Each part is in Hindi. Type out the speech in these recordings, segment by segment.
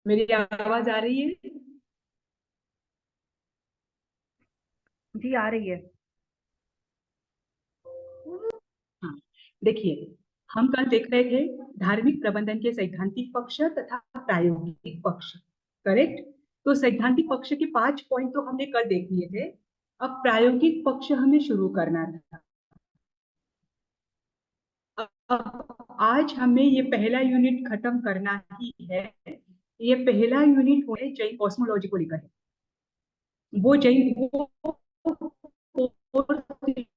मेरी आवाज आ रही है? जी आ रही है। हाँ। देखिए, हम कल देख रहे थे धार्मिक प्रबंधन के सैद्धांतिक पक्ष तथा प्रायोगिक पक्ष। करेक्ट। तो सैद्धांतिक पक्ष के 5 पॉइंट तो हमने कल देख लिए थे। अब प्रायोगिक पक्ष हमें शुरू करना था। अब आज हमें ये पहला यूनिट खत्म करना ही है। ये पहला यूनिट है जैन कॉस्मोलॉजी को लेकर है। वो जैन वो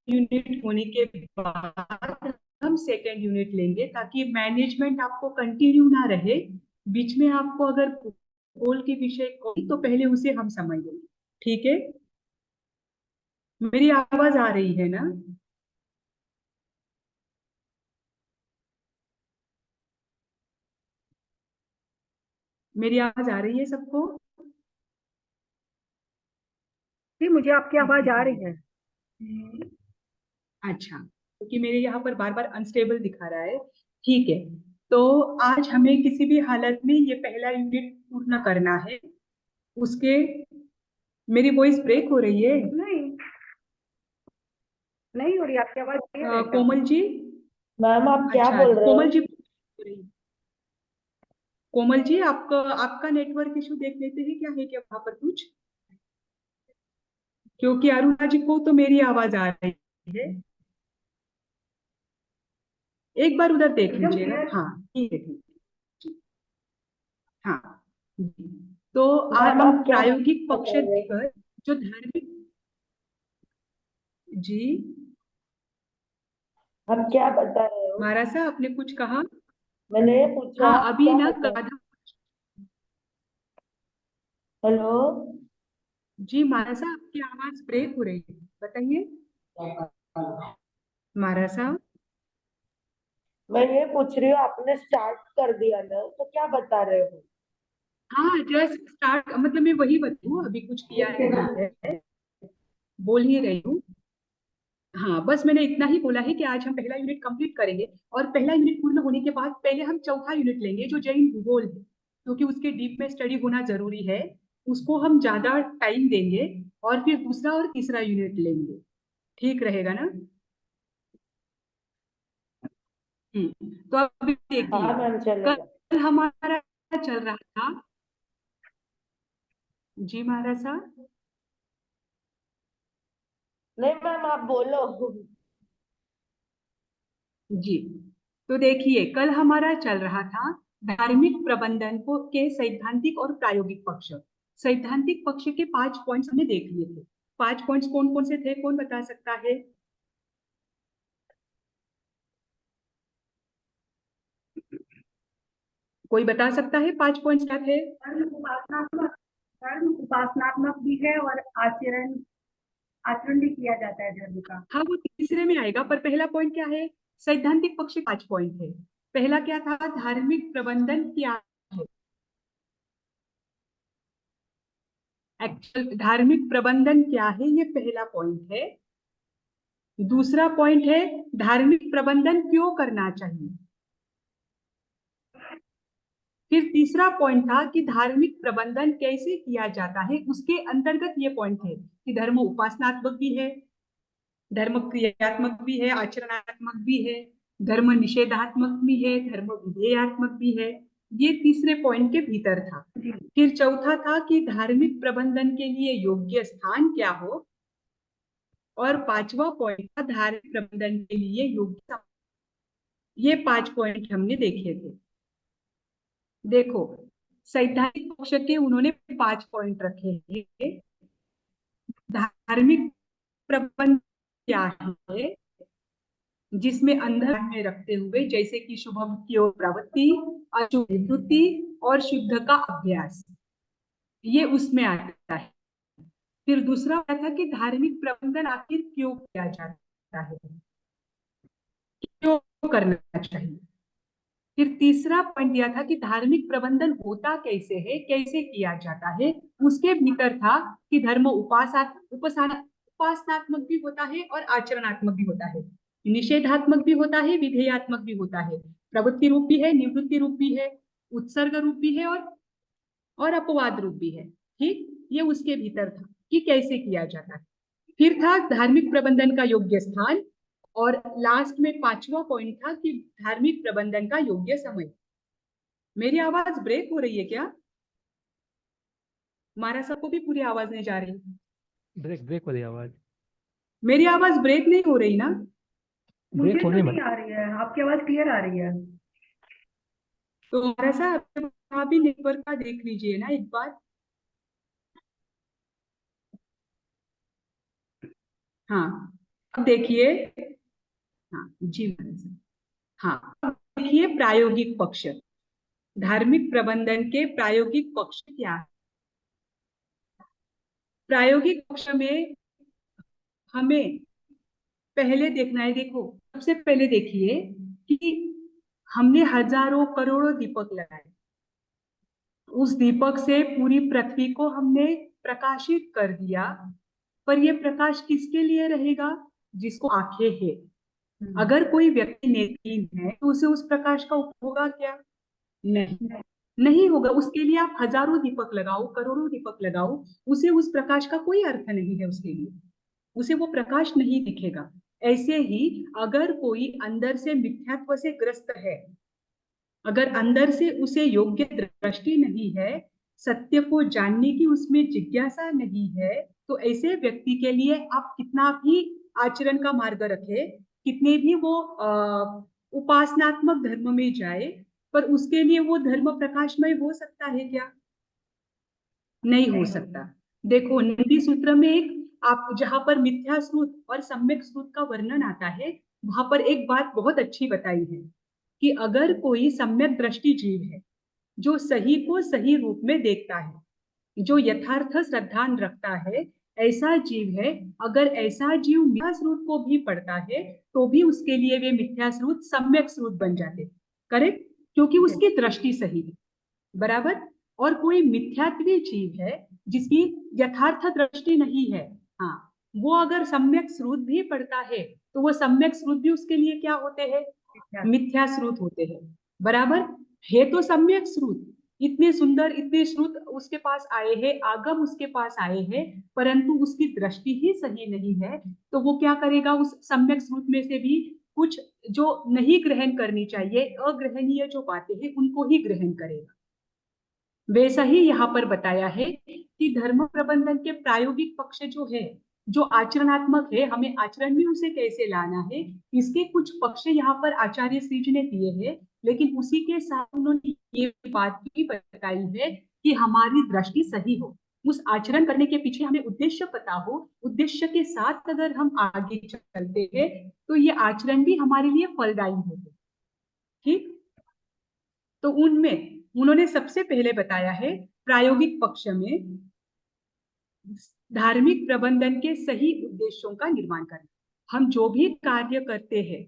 यूनिट होने के बाद हम सेकेंड यूनिट लेंगे, ताकि मैनेजमेंट आपको कंटिन्यू ना रहे। बीच में आपको अगर भूगोल के विषय को तो पहले उसे हम समझ लेंगे। ठीक है? मेरी आवाज आ रही है ना? मेरी आवाज आ रही है सबको? जी मुझे आपकी आवाज आ रही है। अच्छा, क्योंकि मेरे यहाँ पर बार बार अनस्टेबल दिखा रहा है। ठीक है। तो आज हमें किसी भी हालत में ये पहला यूनिट पूर्ण करना है। उसके मेरी वॉइस ब्रेक हो रही है? नहीं, नहीं हो रही, आपकी आवाज क्लियर है क्या? कोमल जी। मैम आप क्या अच्छा, बोल रहे हो? कोमल जी। कोमल जी, आपका आपका नेटवर्क इशू देख लेते हैं, क्या है क्या वहां पर कुछ? क्योंकि अरुणा जी को तो मेरी आवाज आ रही है। एक बार उधर देख एकदम लीजिएगा। क्लियर। हाँ, ठीक है, ठीक है। हाँ जी। तो आज मैम हम आप क्या प्रायोगिक पक्ष बता रहे हो? लेकर जो धार्मिक। जी। आप क्या बता रहे हो? महाराज साहब, आपने कुछ कहा? मैंने ये पूछा हाँ, आप अभी क्या ना बता रहे गाधा। हेलो। जी महाराज साहब, आपकी आवाज ब्रेक हो रही है, बताइए। महाराज साहब। मैं ये पूछ रही हूँ आपने स्टार्ट कर दिया ना, तो क्या बता रहे हो? हाँ, जस्ट स्टार्ट, मतलब मैं वही बताऊँ, अभी कुछ किया नहीं है, बोल ही रही हूँ। हाँ, बस मैंने इतना ही बोला है कि आज हम पहला यूनिट कंप्लीट करेंगे, और पहला यूनिट पूर्ण होने के बाद पहले हम चौथा यूनिट लेंगे जो जैन भूगोल है, क्योंकि उसके डीप में स्टडी होना जरूरी है। उसको हम ज्यादा टाइम देंगे, और फिर दूसरा और तीसरा यूनिट लेंगे। ठीक रहेगा ना? तो अभी देखिए, हाँ मैम चलेगा। कल हमारा चल रहा था। जी महाराज साहब। नहीं मैम आप बोलो। जी। तो देखिए, कल हमारा चल रहा था धार्मिक प्रबंधन को के सैद्धांतिक और प्रायोगिक पक्ष। सैद्धांतिक पक्ष के 5 पॉइंट्स हमने देख लिए थे। 5 पॉइंट्स कौन कौन से थे, कौन बता सकता है? कोई बता सकता है 5 पॉइंट्स क्या थे? धर्म उपासनात्मक भी है और आचरण आचरण भी किया जाता है धर्म का। हाँ, वो तीसरे में आएगा, पर पहला पॉइंट क्या है? सैद्धांतिक पक्ष के 5 पॉइंट थे। पहला क्या था? धार्मिक प्रबंधन क्या है। एक्चुअल धार्मिक प्रबंधन क्या है, ये पहला पॉइंट है। दूसरा पॉइंट है धार्मिक प्रबंधन क्यों करना चाहिए। फिर तीसरा पॉइंट था कि धार्मिक प्रबंधन कैसे किया जाता है, उसके अंतर्गत ये पॉइंट है कि धर्म उपासनात्मक भी है, धर्म क्रियात्मक भी है, आचरणात्मक भी है, धर्म निषेधात्मक भी है, धर्म विधेयात्मक भी है। ये तीसरे पॉइंट के भीतर था। जी फिर चौथा था कि धार्मिक प्रबंधन के लिए योग्य स्थान क्या हो, और पांचवा पॉइंट था धार्मिक प्रबंधन के लिए योग्य। ये 5 पॉइंट हमने देखे थे। देखो, सैद्धांतिक पक्ष के उन्होंने 5 पॉइंट रखे हैं। धार्मिक प्रबंध क्या है, जिसमें अंधकार में रखते हुए, जैसे कि शुभ की ओर प्रवृत्ति, अशुभ निवृत्ति और शुद्ध का अभ्यास, ये उसमें आता है। फिर दूसरा क्या था कि धार्मिक प्रबंधन आखिर क्यों किया जाता है, क्यों करना चाहिए। फिर तीसरा पॉइंट दिया था कि धार्मिक प्रबंधन होता कैसे है, कैसे किया जाता है। उसके भीतर था कि धर्म उपासनात्मक भी होता है और आचरणात्मक भी होता है, निषेधात्मक भी होता है, विधेयात्मक भी होता है, प्रवृत्ति रूप भी है, निवृत्ति रूप भी है, उत्सर्ग रूप भी है, और और अपवाद रूप भी है। ठीक, ये उसके भीतर था कि कैसे किया जाता है। फिर था धार्मिक प्रबंधन का योग्य स्थान, और लास्ट में पांचवा पॉइंट था कि धार्मिक प्रबंधन का योग्य समय। मेरी आवाज ब्रेक हो रही है क्या? मारा सबको भी पूरी आवाज नहीं जा रही? ब्रेक ब्रेक हो रही है आवाज। मेरी आवाज ब्रेक नहीं हो रही ना? मुझे ब्रेक तो होने नहीं आ रही है, आपकी आवाज क्लियर आ रही है। तो मारा साहब आप भी नेटवर्क का देख लीजिए ना एक बार। हाँ, अब देखिए। हाँ जी मारा साहब। हाँ, अब देखिए प्रायोगिक पक्ष। धार्मिक प्रबंधन के प्रायोगिक पक्ष क्या है? प्रायोगिक पक्ष में हमें पहले देखना है। देखो, सबसे पहले देखिए कि हमने हजारों करोड़ों दीपक लगाए। उस दीपक से पूरी पृथ्वी को हमने प्रकाशित कर दिया, पर यह प्रकाश किसके लिए रहेगा? जिसको आंखें हैं। अगर कोई व्यक्ति नेत्रहीन है तो उसे उस प्रकाश का उपयोग होगा क्या? नहीं, नहीं होगा। उसके लिए आप हजारों दीपक लगाओ, करोड़ों दीपक लगाओ, उसे उस प्रकाश का कोई अर्थ नहीं है। उसके लिए उसे वो प्रकाश नहीं दिखेगा। ऐसे ही अगर कोई अंदर से मिथ्यात्व से ग्रस्त है, अगर अंदर से उसे योग्य दृष्टि नहीं है, सत्य को जानने की उसमें जिज्ञासा नहीं है, तो ऐसे व्यक्ति के लिए आप कितना भी आचरण का मार्ग रखे, कितने भी वो उपासनात्मक धर्म में जाए, पर उसके लिए वो धर्म प्रकाशमय हो सकता है क्या? नहीं हो सकता। देखो, नंदी सूत्र में एक आप जहां पर मिथ्या श्रुत और सम्यक श्रुत का वर्णन आता है, वहां पर एक बात बहुत अच्छी बताई है कि अगर कोई सम्यक दृष्टि जीव है, जो सही को सही रूप में देखता है, जो यथार्थ श्रद्धान रखता है, ऐसा जीव है। अगर ऐसा जीव मिथ्या श्रुत को भी पढ़ता है तो भी उसके लिए वे मिथ्या श्रुत सम्यक श्रुत बन जाते। करेक्ट, क्योंकि उसकी दृष्टि सही है। बराबर। और कोई मिथ्यात्वी जीव है जिसकी यथार्थ दृष्टि नहीं है, हाँ, वो अगर सम्यक श्रुत भी पढ़ता है तो वो सम्यक श्रुत भी उसके लिए क्या होते हैं? मिथ्या श्रुत होते हैं। बराबर। है तो सम्यक श्रुत, इतने सुंदर इतने श्रुत उसके पास आए हैं, आगम उसके पास आए हैं, परंतु उसकी दृष्टि ही सही नहीं है, तो वो क्या करेगा? उस सम्यक श्रुत में से भी कुछ जो नहीं ग्रहण करनी चाहिए, अग्रहणीय जो बातें हैं, उनको ही ग्रहण करेगा। वैसा ही यहाँ पर बताया है कि धर्म प्रबंधन के प्रायोगिक पक्ष जो है, जो आचरणात्मक है, हमें आचरण में उसे कैसे लाना है, इसके कुछ पक्ष यहाँ पर आचार्य श्री जी ने दिए हैं। लेकिन उसी के साथ उन्होंने ये बात भी बताई है कि हमारी दृष्टि सही हो, उस आचरण करने के पीछे हमें उद्देश्य पता हो, उद्देश्य के साथ अगर हम आगे चलते हैं तो ये आचरण भी हमारे लिए फलदायी होते। ठीक, तो उनमें उन्होंने सबसे पहले बताया है प्रायोगिक पक्ष में धार्मिक प्रबंधन के सही उद्देश्यों का निर्माण करना। हम जो भी कार्य करते हैं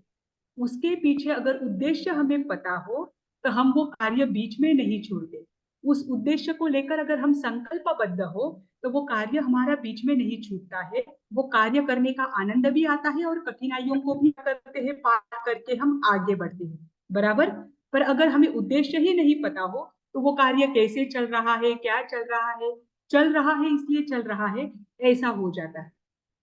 उसके पीछे अगर उद्देश्य हमें पता हो तो हम वो कार्य बीच में नहीं छोड़ते। उस उद्देश्य को लेकर अगर हम संकल्पबद्ध हो तो वो कार्य हमारा बीच में नहीं छूटता है। वो कार्य करने का आनंद भी आता है और कठिनाइयों को भी करते हैं, पार करके हम आगे बढ़ते हैं। बराबर। पर अगर हमें उद्देश्य ही नहीं पता हो तो वो कार्य कैसे चल रहा है, क्या चल रहा है, चल रहा है इसलिए चल रहा है, ऐसा हो जाता है।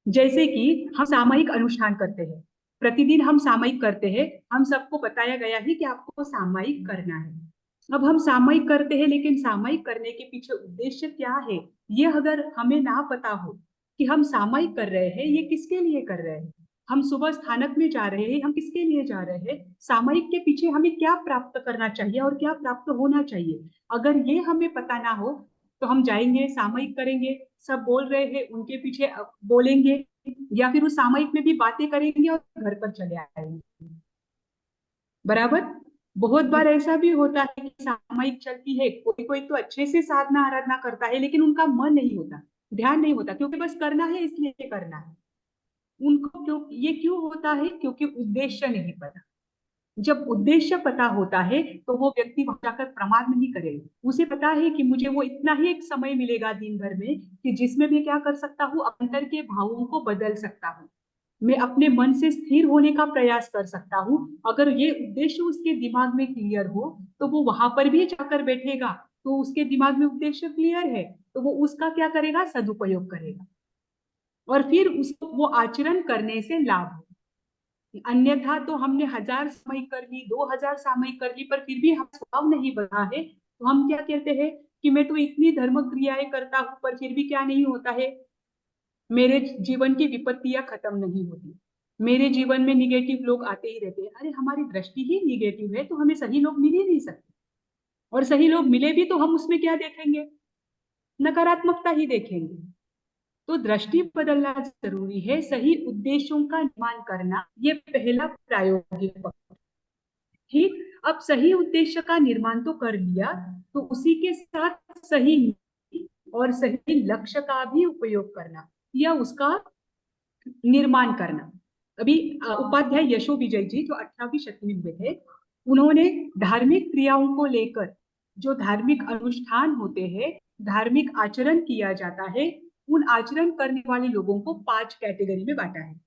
जैसे कि हम सामूहिक अनुष्ठान करते हैं, प्रतिदिन हम सामूहिक करते हैं, हम सबको बताया गया है कि आपको सामूहिक करना है। अब हम सामूहिक करते हैं, लेकिन सामूहिक करने के पीछे उद्देश्य क्या है, ये अगर हमें ना पता हो कि हम सामूहिक कर रहे हैं, ये किसके लिए कर रहे हैं, हम सुबह स्थानक में जा रहे हैं, हम किसके लिए जा रहे हैं, सामूहिक के पीछे हमें क्या प्राप्त करना चाहिए और क्या प्राप्त होना चाहिए, अगर ये हमें पता ना हो तो हम जाएंगे, सामूहिक करेंगे, सब बोल रहे हैं उनके पीछे बोलेंगे, या फिर उस सामूहिक में भी बातें करेंगे और घर पर चले आएंगे। बराबर। बहुत बार ऐसा भी होता है कि सामूहिक चलती है, कोई कोई तो अच्छे से साधना आराधना करता है लेकिन उनका मन नहीं होता, ध्यान नहीं होता, क्योंकि बस करना है इसलिए करना है। उनको क्यों, ये क्यों होता है? क्योंकि उद्देश्य नहीं पता। जब उद्देश्य पता होता है तो वो व्यक्ति वहां जाकर प्रमाद नहीं करेगा। उसे पता है कि मुझे वो इतना ही एक समय मिलेगा दिन भर में कि जिसमें मैं क्या कर सकता हूँ, अंतर के भावों को बदल सकता हूँ, मैं अपने मन से स्थिर होने का प्रयास कर सकता हूँ। अगर ये उद्देश्य उसके दिमाग में क्लियर हो तो वो वहां पर भी जाकर बैठेगा तो उसके दिमाग में उद्देश्य क्लियर है, तो वो उसका क्या करेगा, सदुपयोग करेगा, और फिर उसको वो आचरण करने से लाभ हो। अन्यथा तो हमने 1000 सामयिक कर ली, 2000 सामयिक कर ली, पर फिर भी हम स्वभाव नहीं बढ़ा है, तो हम क्या कहते हैं कि मैं तो इतनी धर्म क्रियाएं करता हूं पर फिर भी क्या नहीं होता है, मेरे जीवन की विपत्तियां खत्म नहीं होती, मेरे जीवन में निगेटिव लोग आते ही रहते हैं। अरे हमारी दृष्टि ही निगेटिव है, तो हमें सही लोग मिल ही नहीं सकते, और सही लोग मिले भी तो हम उसमें क्या देखेंगे, नकारात्मकता ही देखेंगे। तो दृष्टि बदलना जरूरी है, सही उद्देश्यों का निर्माण करना, ये पहला प्रायोगिक पक्ष। ठीक, अब सही उद्देश्य का निर्माण तो कर लिया, तो उसी के साथ सही नीति और सही लक्ष्य का भी उपयोग करना या उसका निर्माण करना। अभी उपाध्याय यशो विजय जी जो 18वीं शती में हुए थे, उन्होंने धार्मिक क्रियाओं को लेकर, जो धार्मिक अनुष्ठान होते हैं, धार्मिक आचरण किया जाता है, उन आचरण करने वाले लोगों को 5 कैटेगरी में बांटा है।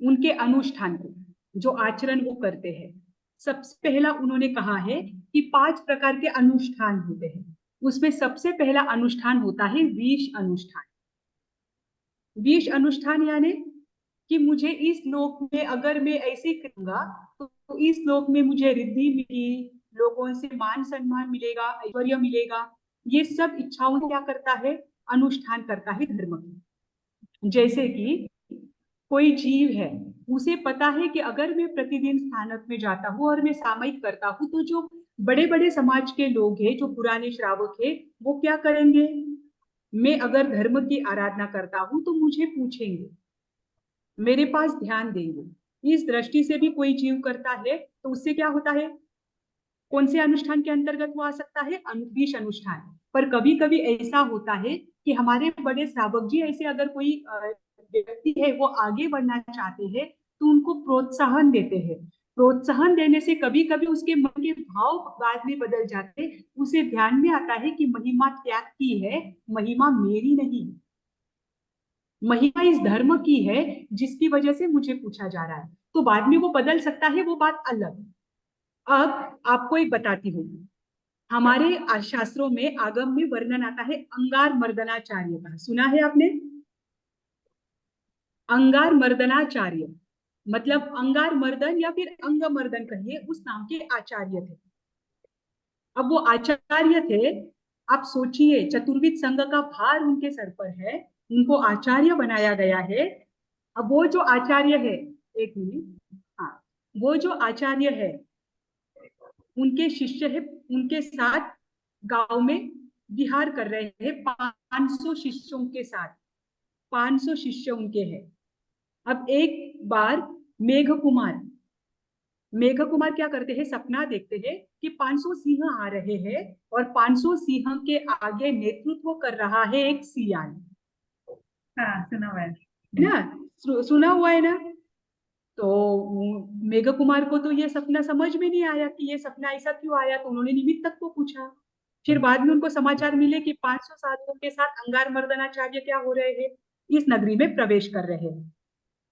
उनके अनुष्ठान को, जो आचरण वो करते हैं, सबसे पहला उन्होंने कहा है कि 5 प्रकार के अनुष्ठान होते हैं। उसमें सबसे पहला अनुष्ठान होता है विष अनुष्ठान। विष अनुष्ठान यानी कि मुझे इस लोक में अगर मैं ऐसे करूंगा तो इस लोक में मुझे रिद्धि मिली, लोगों से मान सम्मान मिलेगा, ऐश्वर्य मिलेगा, ये सब इच्छाओं क्या करता है, अनुष्ठान करता है धर्म की। जैसे कि कोई जीव है, उसे पता है कि अगर मैं प्रतिदिन स्थानक में जाता हूँ और मैं सामयिक करता हूँ, तो जो बड़े बड़े समाज के लोग हैं, जो पुराने श्रावक है, वो क्या करेंगे, मैं अगर धर्म की आराधना करता हूँ तो मुझे पूछेंगे, मेरे पास ध्यान देंगे। इस दृष्टि से भी कोई जीव करता है तो उससे क्या होता है, कौन से अनुष्ठान के अंतर्गत वो आ सकता है, विष अनुष्ठान। पर कभी कभी ऐसा होता है कि हमारे बड़े श्रावक जी, ऐसे अगर कोई व्यक्ति है वो आगे बढ़ना चाहते हैं, तो उनको प्रोत्साहन देते हैं। प्रोत्साहन देने से कभी कभी उसके मन के भाव बाद में बदल जाते, उसे ध्यान में आता है कि महिमा त्याग की है, महिमा मेरी नहीं, महिमा इस धर्म की है जिसकी वजह से मुझे पूछा जा रहा है। तो बाद में वो बदल सकता है, वो बात अलग। अब आपको एक बताती हूँ, हमारे शास्त्रों में आगम में वर्णन आता है अंगार मर्दनाचार्य का, सुना है आपने? अंगार मर्दनाचार्य मतलब अंगार मर्दन या फिर अंग मर्दन कहिए, उस नाम के आचार्य थे। अब वो आचार्य थे, आप सोचिए चतुर्विद संघ का भार उनके सर पर है, उनको आचार्य बनाया गया है। अब वो जो आचार्य है, एक मिनट, हाँ, वो जो आचार्य है, उनके शिष्य है, उनके साथ गांव में विहार कर रहे हैं 500 शिष्यों के साथ, 500 शिष्य उनके हैं। अब एक बार मेघ कुमार क्या करते हैं, सपना देखते हैं कि 500 सिंह आ रहे हैं और 500 सिंह के आगे नेतृत्व कर रहा है एक सियाल। हाँ सुना हुआ है ना, सुना हुआ है ना? तो मेघ कुमार को तो ये सपना समझ में नहीं आया कि ये सपना ऐसा क्यों आया, तो उन्होंने निमित्तक को पूछा। फिर बाद में उनको समाचार मिले कि 500 साधुओं के साथ अंगार मर्दनाचार्य क्या हो रहे हैं, इस नगरी में प्रवेश कर रहे हैं।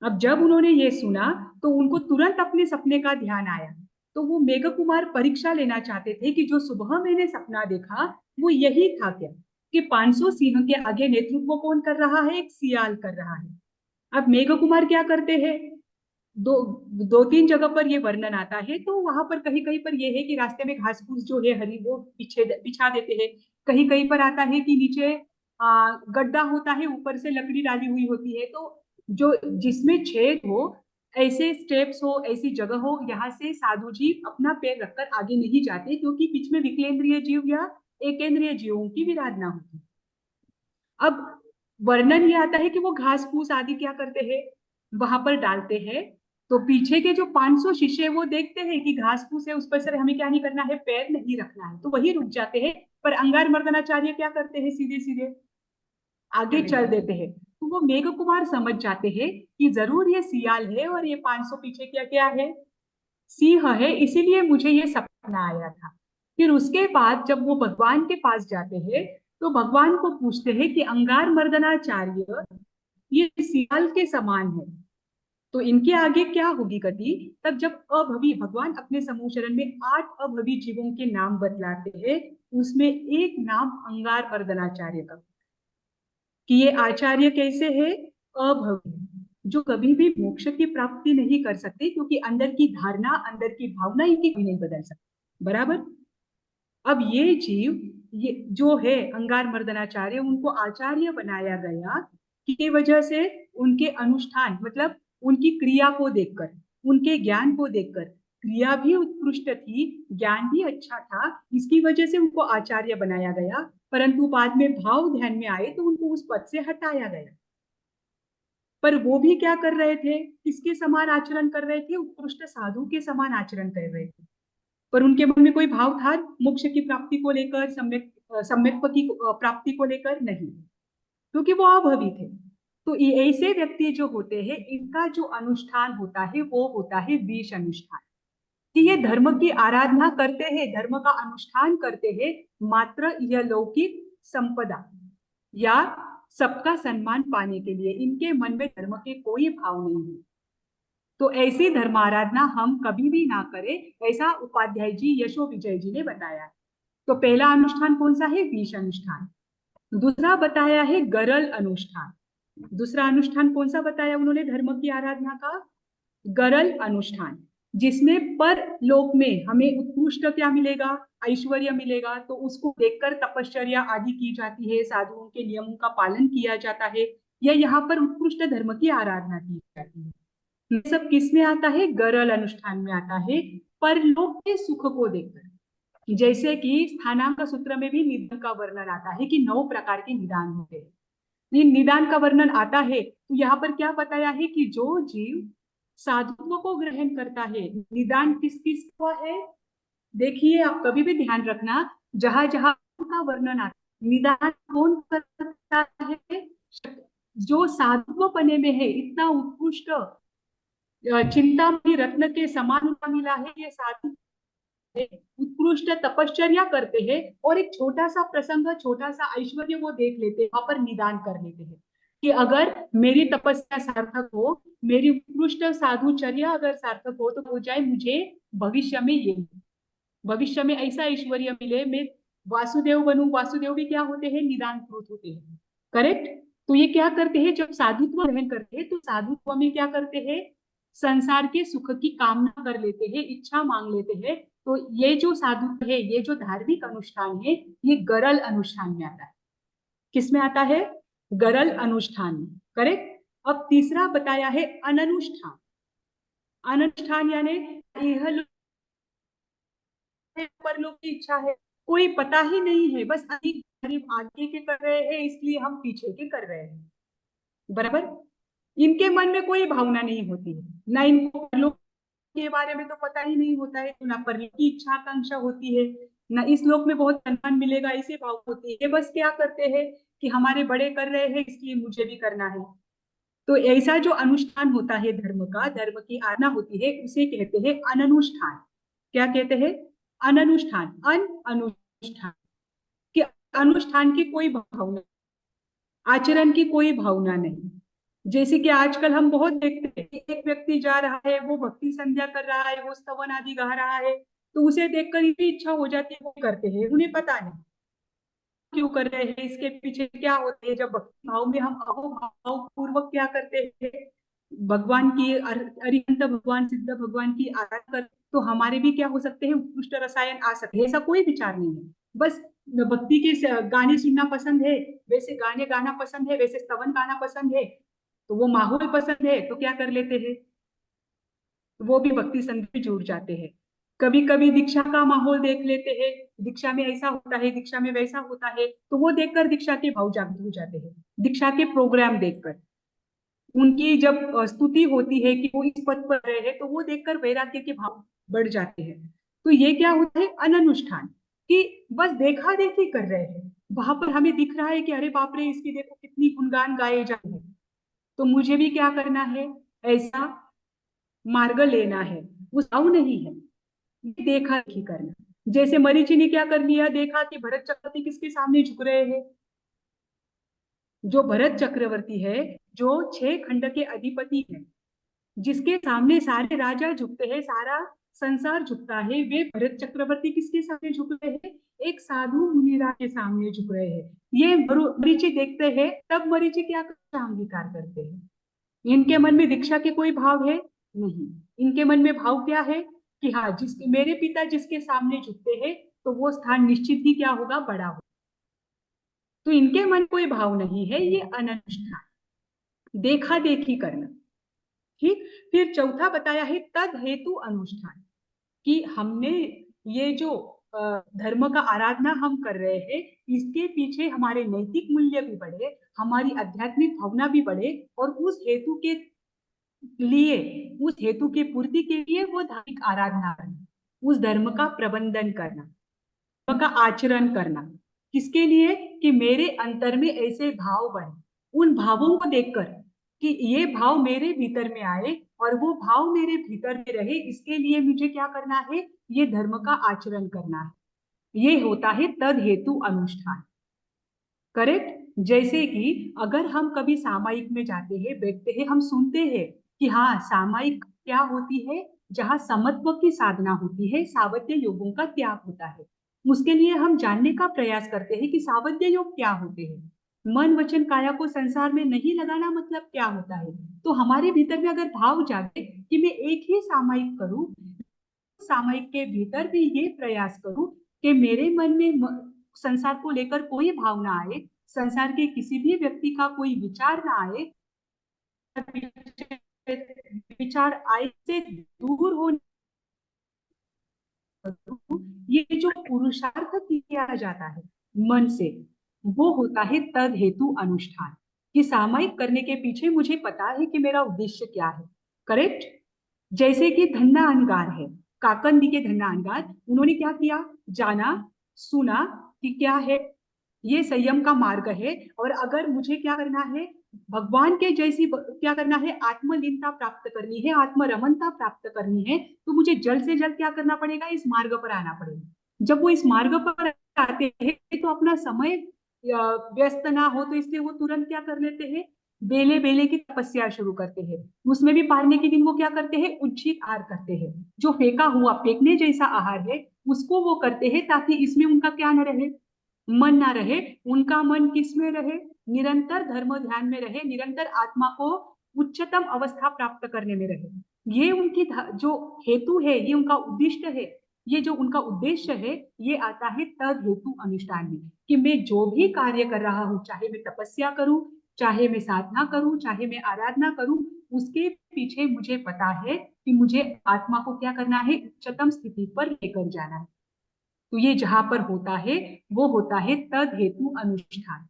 अब जब उन्होंने ये सुना तो उनको तुरंत अपने सपने का ध्यान आया। तो वो मेघ कुमार परीक्षा लेना चाहते थे कि जो सुबह मैंने सपना देखा वो यही था क्या, कि 500 सिंह के आगे नेतृत्व कौन कर रहा है, एक सियाल कर रहा है। अब मेघ कुमार क्या करते हैं, दो दो तीन जगह पर ये वर्णन आता है, तो वहां पर कहीं कहीं पर ये है कि रास्ते में घास फूस जो है हरी, वो बिछा देते हैं। कहीं कहीं पर आता है कि नीचे गड्ढा होता है, ऊपर से लकड़ी डाली हुई होती है, तो जो जिसमें छेद हो, ऐसे स्टेप्स हो, ऐसी जगह हो, यहाँ से साधु जी अपना पैर रखकर आगे नहीं जाते, क्योंकि बीच में विकलेंद्रिय जीव या एकेंद्रिय जीवों की विराधना होती। अब वर्णन ये आता है कि वो घास फूस आदि क्या करते हैं, वहां पर डालते हैं। तो पीछे के जो 500 शिष्य वो देखते हैं कि घास फूस है, उस पर से हमें क्या नहीं करना है, पैर नहीं रखना है, तो वही रुक जाते हैं। पर अंगार मर्दनाचार्य क्या करते हैं, सीधे सीधे आगे चल देते हैं। तो वो मेघ कुमार समझ जाते हैं कि जरूर ये सियाल है और ये 500 पीछे क्या क्या है, सिंह है, इसीलिए मुझे ये सपना आया था। फिर उसके बाद जब वो भगवान के पास जाते हैं, तो भगवान को पूछते हैं कि अंगार मर्दनाचार्य ये सियाल के समान है, तो इनके आगे क्या होगी गति? तब जब अभवी, भगवान अपने समूह चरण में 8 अभवी जीवों के नाम बतलाते हैं, उसमें एक नाम अंगार मर्दनाचार्य का, कि ये आचार्य कैसे है? अभवी, जो कभी भी मोक्ष की प्राप्ति नहीं कर सकते, क्योंकि अंदर की धारणा, अंदर की भावना इनकी भी नहीं बदल सकती। बराबर? अब ये जीव, ये जो है अंगार मर्दनाचार्य, उनको आचार्य बनाया गया की वजह से उनके अनुष्ठान, मतलब उनकी क्रिया को देखकर, उनके ज्ञान को देखकर, क्रिया भी उत्कृष्ट थी, ज्ञान भी अच्छा था, इसकी वजह से उनको आचार्य बनाया गया। परंतु बाद में भाव ध्यान में आए तो उनको उस पद से हटाया गया। पर वो भी क्या कर रहे थे? किसके समान आचरण कर रहे थे? उत्कृष्ट साधु के समान आचरण कर रहे थे। पर उनके मन में कोई भाव था मोक्ष की प्राप्ति को लेकर, सम्यक की प्राप्ति को लेकर? नहीं, क्योंकि वो अभवी थे। तो ऐसे व्यक्ति जो होते हैं, इनका जो अनुष्ठान होता है वो होता है विष अनुष्ठान, कि ये धर्म की आराधना करते हैं, धर्म का अनुष्ठान करते हैं, मात्र यह लौकिक संपदा या सबका सम्मान पाने के लिए। इनके मन में धर्म के कोई भाव नहीं है। तो ऐसी धर्म आराधना हम कभी भी ना करें, ऐसा उपाध्याय जी, यशो विजय जी ने बताया है। तो पहला अनुष्ठान कौन सा है? विष अनुष्ठान। दूसरा बताया है गरल अनुष्ठान। दूसरा अनुष्ठान कौन सा बताया उन्होंने धर्म की आराधना का? गरल अनुष्ठान, जिसमें पर लोक में हमें उत्कृष्ट क्या मिलेगा? ऐश्वर्य मिलेगा। तो उसको देखकर तपश्चर्या आदि की जाती है, साधुओं के नियमों का पालन किया जाता है, या यहाँ पर उत्कृष्ट धर्म की आराधना की जाती है। ये सब किस में आता है? गरल अनुष्ठान में आता है, परलोक के सुख को देखकर। जैसे कि स्थानांक सूत्र में भी निदान का वर्णन आता है कि 9 प्रकार के निदान होते हैं। ये निदान का वर्णन आता है, तो यहाँ पर क्या बताया है कि जो जीव साधुत्व को ग्रहण करता है, निदान किस किस का है? देखिए, आप कभी भी ध्यान रखना, जहां जहां का वर्णन आता है, निदान कौन करता है? जो साधुत्व पने में है, इतना उत्कृष्ट चिंतामणि रत्न के समान मिला है, ये साधु उत्कृष्ट तपश्चर्या करते हैं, और एक छोटा सा प्रसंग, छोटा सा ऐश्वर्य वो देख लेते हैं, वहां पर निदान कर लेते हैं कि अगर मेरी तपस्या सार्थक हो, मेरी उत्कृष्ट साधुचर्या अगर सार्थक हो, तो हो जाए मुझे भविष्य में ये, भविष्य में ऐसा ऐश्वर्य मिले, मैं वासुदेव बनूं। वासुदेव भी क्या होते हैं? निदान कृत होते हैं। करेक्ट? तो ये क्या करते हैं? जब साधुत्व ग्रहण करते हैं, तो साधुत्व में क्या करते हैं? संसार के सुख की कामना कर लेते हैं, इच्छा मांग लेते हैं। तो ये जो साधुत्व है, ये जो धार्मिक अनुष्ठान है, ये गरल अनुष्ठान में आता है। किस में आता है? गरल अनुष्ठान में। करेक्ट? अब तीसरा बताया है अननुष्ठान। अनुष्ठान यानी परलोक की इच्छा है, कोई पता ही नहीं है, बस आगे के कर रहे हैं, इसलिए हम पीछे के कर रहे हैं। बराबर? इनके मन में कोई भावना नहीं होती है, ना इनको परलोक के बारे में तो पता ही नहीं होता है, ना परलोक की इच्छा आकांक्षा होती है, ना इस लोक में बहुत सम्मान मिलेगा, ऐसे भाव होती है। बस क्या करते हैं कि हमारे बड़े कर रहे हैं, इसलिए मुझे भी करना है। तो ऐसा जो अनुष्ठान होता है धर्म का, धर्म की आराधना होती है, उसे कहते हैं अननुष्ठान। क्या कहते हैं? अननुष्ठान। अनुष्ठान कि अनुष्ठान की कोई भावना, आचरण की कोई भावना नहीं। जैसे कि आजकल हम बहुत देखते हैं, एक व्यक्ति जा रहा है, वो भक्ति संध्या कर रहा है, वो स्तवन आदि गा रहा है, तो उसे देखकर इतनी इच्छा हो जाती है, वो करते हैं, उन्हें पता नहीं क्यों कर रहे हैं, इसके पीछे क्या होते हैं। जब भक्ति भाव में हम अहोभाव पूर्वक क्या करते हैं, भगवान की, अरिहंत भगवान, सिद्ध भगवान की आराधना कर, तो हमारे भी क्या हो सकते हैं? उत्कृष्ट रसायन आ सकते हैं। ऐसा कोई विचार नहीं है, बस भक्ति के गाने सुनना पसंद है, वैसे गाने गाना पसंद है, वैसे स्तवन गाना पसंद है, तो वो माहौल पसंद है, तो क्या कर लेते हैं? वो भी भक्ति संघ में जुड़ जाते हैं। कभी कभी दीक्षा का माहौल देख लेते हैं, दीक्षा में ऐसा होता है, दीक्षा में वैसा होता है, तो वो देखकर दीक्षा के भाव जागृत हो जाते हैं। दीक्षा के प्रोग्राम देखकर उनकी जब स्तुति होती है कि वो इस पद पर रहे हैं, तो वो देखकर वैराग्य के भाव बढ़ जाते हैं। तो ये क्या होता है? अननुष्ठान, कि बस देखा देखी कर रहे हैं, वहां पर हमें दिख रहा है कि अरे बाप रे, इसकी देखो कितनी गुणगान गाए जा रहे हैं, तो मुझे भी क्या करना है? ऐसा मार्ग लेना है। वो साउ नहीं है, देखा देखी करना। जैसे मरीचि ने क्या कर लिया, देखा कि भरत चक्रवर्ती किसके सामने झुक रहे हैं। जो भरत चक्रवर्ती है, जो 6 खंड के अधिपति हैं, जिसके सामने सारे राजा झुकते हैं, सारा संसार झुकता है, वे भरत चक्रवर्ती किसके सामने झुक रहे हैं? एक साधु मुनिराज के सामने झुक रहे हैं। ये मरीचि देखते हैं, तब मरीचि क्या अंगीकार करते हैं? इनके मन में दीक्षा के कोई भाव है? नहीं। इनके मन में भाव क्या है कि हाँ, जिसके मेरे पिता जिसके सामने झुकते हैं तो वो स्थान निश्चित ही क्या होगा? बड़ा होगा। तो इनके मन कोई भाव नहीं है, ये अनुष्ठान, देखा देखी करना। ठीक। फिर चौथा बताया है तद हेतु अनुष्ठान, कि हमने ये जो धर्म का आराधना हम कर रहे हैं, इसके पीछे हमारे नैतिक मूल्य भी बढ़े, हमारी आध्यात्मिक भावना भी बढ़े, और उस हेतु के लिए, उस हेतु की पूर्ति के लिए वो धार्मिक आराधना करना, उस धर्म का प्रबंधन करना, धर्म का आचरण करना। किसके लिए? कि मेरे अंतर में ऐसे भाव बने, उन भावों को देखकर कि ये भाव मेरे भीतर में आए और वो भाव मेरे भीतर में रहे, इसके लिए मुझे क्या करना है? ये धर्म का आचरण करना है। ये होता है तद हेतु अनुष्ठान। करेक्ट। जैसे कि अगर हम कभी सामायिक में जाते हैं, बैठते हैं, हम सुनते हैं कि हाँ, सामायिक क्या होती है? जहाँ समत्व की साधना होती है, सावध्य योगों का त्याग होता है। उसके लिए हम जानने का प्रयास करते हैं कि सावध्य योग क्या होते हैं, मन वचन काया को संसार में नहीं लगाना मतलब क्या होता है। तो हमारे भीतर में अगर भाव जागे कि मैं एक ही सामायिक करूं, सामायिक के भीतर भी ये प्रयास करूं कि मेरे मन में संसार को लेकर कोई भाव ना आए, संसार के किसी भी व्यक्ति का कोई विचार ना आए, विचार आए से दूर होने, ये जो पुरुषार्थ किया जाता है मन से, वो होता है तद हेतु अनुष्ठान। कि सामायिक करने के पीछे मुझे पता है कि मेरा उद्देश्य क्या है। करेक्ट। जैसे कि धन्ना अनगार है, काकंदी के धन्ना अनगार, उन्होंने क्या किया? जाना, सुना कि क्या है, ये संयम का मार्ग है, और अगर मुझे क्या करना है? भगवान के जैसी क्या करना है? आत्मलीनता प्राप्त करनी है, आत्मरमणता प्राप्त करनी है, तो मुझे जल्द से जल्द क्या करना पड़ेगा? इस मार्ग पर आना पड़ेगा। जब वो इस मार्ग पर आते हैं तो अपना समय व्यस्त ना हो, तो इसलिए वो तुरंत क्या कर लेते हैं? बेले बेले की तपस्या शुरू करते हैं। उसमें भी पारने के दिन वो क्या करते हैं? उचित आहार करते हैं, जो फेंका हुआ, फेंकने जैसा आहार है उसको वो करते हैं, ताकि इसमें उनका क्या न रहे? मन ना रहे। उनका मन किस में रहे? निरंतर धर्म ध्यान में रहे, निरंतर आत्मा को उच्चतम अवस्था प्राप्त करने में रहे। ये उनकी जो हेतु है, ये उनका उद्देश्य है, ये जो उनका उद्देश्य है, ये आता है तद हेतु अनुष्ठान में। कि मैं जो भी कार्य कर रहा हूँ, चाहे मैं तपस्या करूं, चाहे मैं साधना करूं, चाहे मैं आराधना करूं, उसके पीछे मुझे पता है कि मुझे आत्मा को क्या करना है? उच्चतम स्थिति पर लेकर जाना है। तो ये जहां पर होता है वो होता है तद हेतु अनुष्ठान।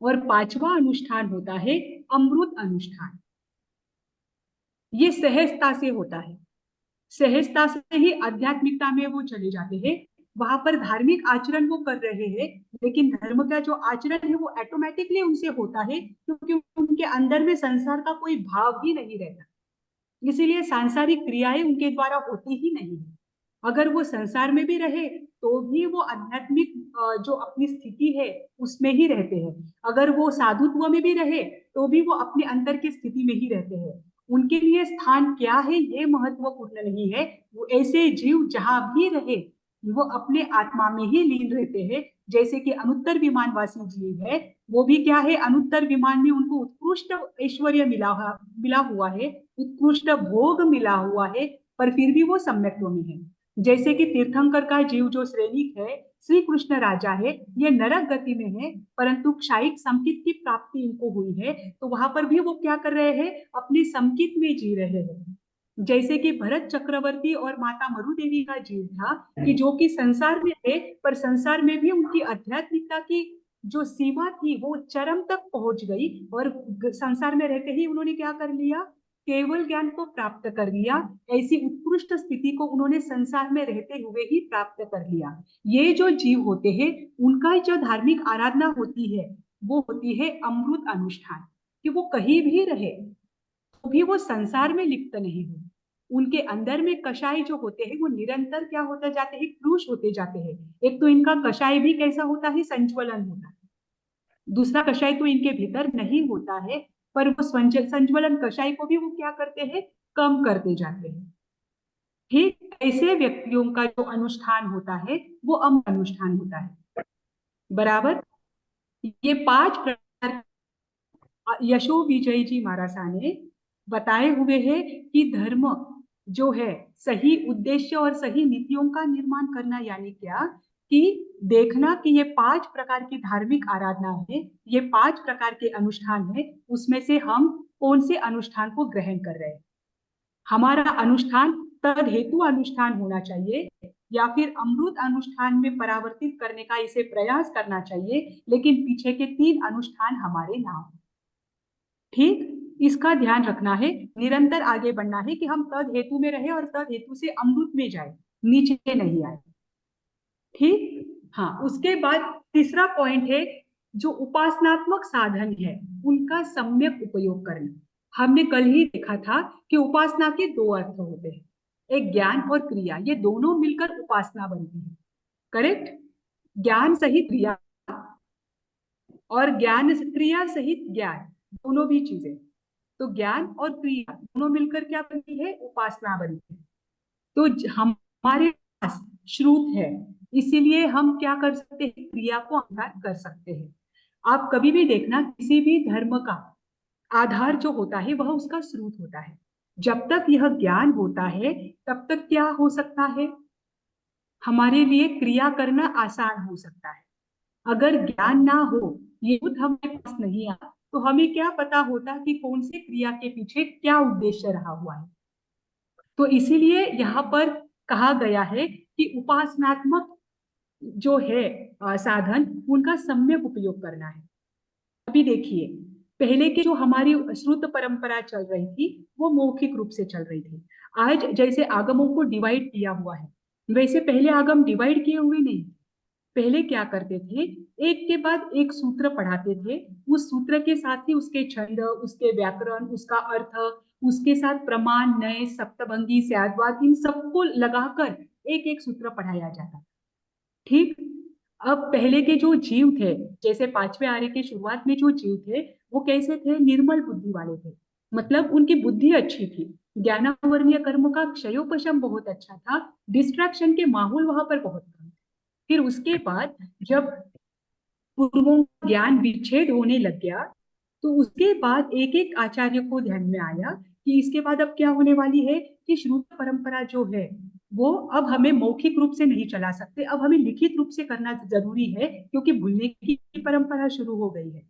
और पांचवा अनुष्ठान होता है अमृत अनुष्ठान। ये सहजता से होता है, सहजता से ही आध्यात्मिकता में वो चले जाते हैं। वहां पर धार्मिक आचरण वो कर रहे हैं, लेकिन धर्म का जो आचरण है वो ऑटोमेटिकली उनसे होता है, क्योंकि उनके अंदर में संसार का कोई भाव ही नहीं रहता। इसीलिए सांसारिक क्रियाएं उनके द्वारा होती ही नहीं है। अगर वो संसार में भी रहे तो भी वो आध्यात्मिक जो अपनी स्थिति है उसमें ही रहते हैं। अगर वो साधुत्व में भी रहे तो भी वो अपने अंतर की स्थिति में ही रहते हैं। उनके लिए स्थान क्या है ये महत्वपूर्ण नहीं है। वो ऐसे जीव जहां भी रहे वो अपने आत्मा में ही लीन रहते हैं। जैसे कि अनुत्तर विमानवासी जीव है, वो भी क्या है? अनुत्तर विमान में उनको उत्कृष्ट ऐश्वर्य मिला हुआ है, उत्कृष्ट भोग मिला हुआ है, पर फिर भी वो सम्यक्त्व में है। जैसे कि तीर्थंकर का जीव जो श्रेणिक है, श्री कृष्ण राजा है, ये नरक गति में है, परंतु क्षायिक समकित की प्राप्ति इनको हुई है, तो वहां पर भी वो क्या कर रहे हैं? अपने समकित में जी रहे हैं। जैसे कि भरत चक्रवर्ती और माता मरु देवी का जीव था, कि जो कि संसार में थे, पर संसार में भी उनकी आध्यात्मिकता की जो सीमा थी वो चरम तक पहुंच गई, और संसार में रहते ही उन्होंने क्या कर लिया? केवल ज्ञान को प्राप्त कर लिया। ऐसी उत्कृष्ट स्थिति को उन्होंने संसार में रहते हुए ही प्राप्त कर लिया। ये जो जीव होते हैं, उनका जो धार्मिक आराधना होती है वो होती है अमृत अनुष्ठान। कि वो कहीं भी रहे तो भी वो संसार में लिप्त नहीं हो। उनके अंदर में कषाय जो होते हैं वो निरंतर क्या होते जाते हैं? क्रूश होते जाते हैं। एक तो इनका कषाय भी कैसा होता है? संज्वलन होता है। दूसरा कषाय तो इनके भीतर नहीं होता है, पर वो संज्वलन कषाय को भी वो क्या करते हैं? कम करते जाते हैं। ठीक, ऐसे व्यक्तियों का जो अनुष्ठान होता है वो अम्ल अनुष्ठान होता है। बराबर। ये 5 प्रकार यशो विजय जी महाराजा ने बताए हुए हैं कि धर्म जो है सही उद्देश्य और सही नीतियों का निर्माण करना, यानी क्या कि देखना कि ये 5 प्रकार की धार्मिक आराधना है, ये 5 प्रकार के अनुष्ठान है, उसमें से हम कौन से अनुष्ठान को ग्रहण कर रहे हैं। हमारा अनुष्ठान तद हेतु अनुष्ठान होना चाहिए या फिर अमृत अनुष्ठान में परावर्तित करने का इसे प्रयास करना चाहिए, लेकिन पीछे के 3 अनुष्ठान हमारे ना हो। ठीक, इसका ध्यान रखना है, निरंतर आगे बढ़ना है कि हम तद हेतु में रहे और तद हेतु से अमृत में जाए, नीचे नहीं आए। ठीक, हाँ। उसके बाद तीसरा पॉइंट है जो उपासनात्मक साधन है उनका सम्यक उपयोग करना। हमने कल ही देखा था कि उपासना के 2 अर्थ होते हैं, एक ज्ञान और क्रिया, ये दोनों मिलकर उपासना बनती है। करेक्ट, ज्ञान सहित क्रिया और ज्ञान क्रिया सहित ज्ञान, दोनों भी चीजें, तो ज्ञान और क्रिया दोनों मिलकर क्या बनती है, उपासना बनती है। तो हमारे पास श्रुत है, इसीलिए हम क्या कर सकते हैं, क्रिया को अंगीकार कर सकते हैं। आप कभी भी देखना, किसी भी धर्म का आधार जो होता है वह उसका श्रुत होता है। जब तक यह ज्ञान होता है तब तक क्या हो सकता है, हमारे लिए क्रिया करना आसान हो सकता है। अगर ज्ञान ना हो, ये खुद हमारे पास नहीं आता, तो हमें क्या पता होता कि कौन से क्रिया के पीछे क्या उद्देश्य रहा हुआ है। तो इसीलिए यहाँ पर कहा गया है कि उपासनात्मक जो है साधन, उनका सम्यक उपयोग करना है। अभी देखिए, पहले की जो हमारी श्रुत परंपरा चल रही थी वो मौखिक रूप से चल रही थी। आज जैसे आगमों को डिवाइड किया हुआ है, वैसे पहले आगम डिवाइड किए हुए नहीं। पहले क्या करते थे, एक के बाद एक सूत्र पढ़ाते थे, उस सूत्र के साथ ही उसके छंद, उसके व्याकरण, उसका अर्थ, उसके साथ प्रमाण, नए, सप्तभंगी, स्याद्वाद, इन सबको लगाकर एक एक सूत्र पढ़ाया जाता। ठीक, अब पहले के जो जीव थे, जैसे 5वें आर्य के शुरुआत में जो जीव थे वो कैसे थे, निर्मल बुद्धि वाले थे, मतलब उनकी बुद्धि अच्छी थी, ज्ञानावर्णीय कर्म का क्षयोपशम बहुत अच्छा था, डिस्ट्रैक्शन के माहौल वहां पर बहुत कम। फिर उसके बाद जब पूर्वों ज्ञान विच्छेद होने लग गया, तो उसके बाद एक एक आचार्य को ध्यान में आया कि इसके बाद अब क्या होने वाली है कि श्रुत परंपरा जो है वो अब हमें मौखिक रूप से नहीं चला सकते, अब हमें लिखित रूप से करना जरूरी है, क्योंकि भूलने की परंपरा शुरू हो गई है।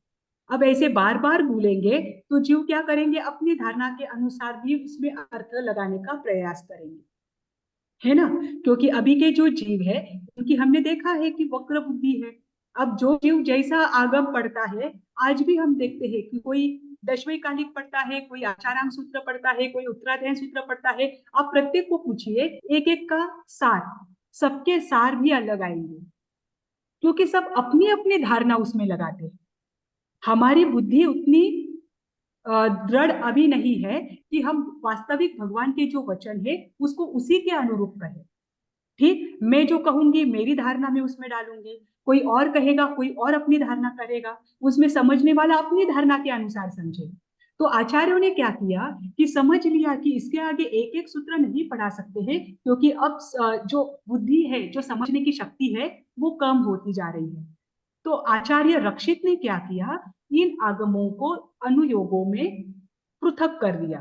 अब ऐसे बार बार भूलेंगे तो जीव क्या करेंगे, अपनी धारणा के अनुसार भी उसमें अर्थ लगाने का प्रयास करेंगे, है ना। क्योंकि अभी के जो जीव है उनकी हमने देखा है कि वक्र बुद्धि है। अब जो जीव जैसा आगम पढ़ता है, आज भी हम देखते हैं कि कोई दशमई कालिक पढ़ता है, कोई आचारांग सूत्र पढ़ता है, कोई उत्तराध्ययन सूत्र पढ़ता है। आप प्रत्येक को पूछिए, एक एक का सार, सबके सार भी अलग आएंगे, क्योंकि सब अपनी अपनी धारणा उसमें लगाते हैं। हमारी बुद्धि उतनी दृढ़ अभी नहीं है कि हम वास्तविक भगवान के जो वचन है उसको उसी के अनुरूप कहें। ठीक, मैं जो कहूंगी मेरी धारणा में उसमें डालूंगी, कोई और कहेगा, कोई और अपनी धारणा करेगा, उसमें समझने वाला अपनी धारणा के अनुसार समझे। तो आचार्यों ने क्या किया कि समझ लिया कि इसके आगे एक एक सूत्र नहीं पढ़ा सकते हैं, क्योंकि अब जो बुद्धि है, जो समझने की शक्ति है, वो कम होती जा रही है। तो आचार्य रक्षित ने क्या किया, इन आगमों को अनुयोगों में पृथक कर दिया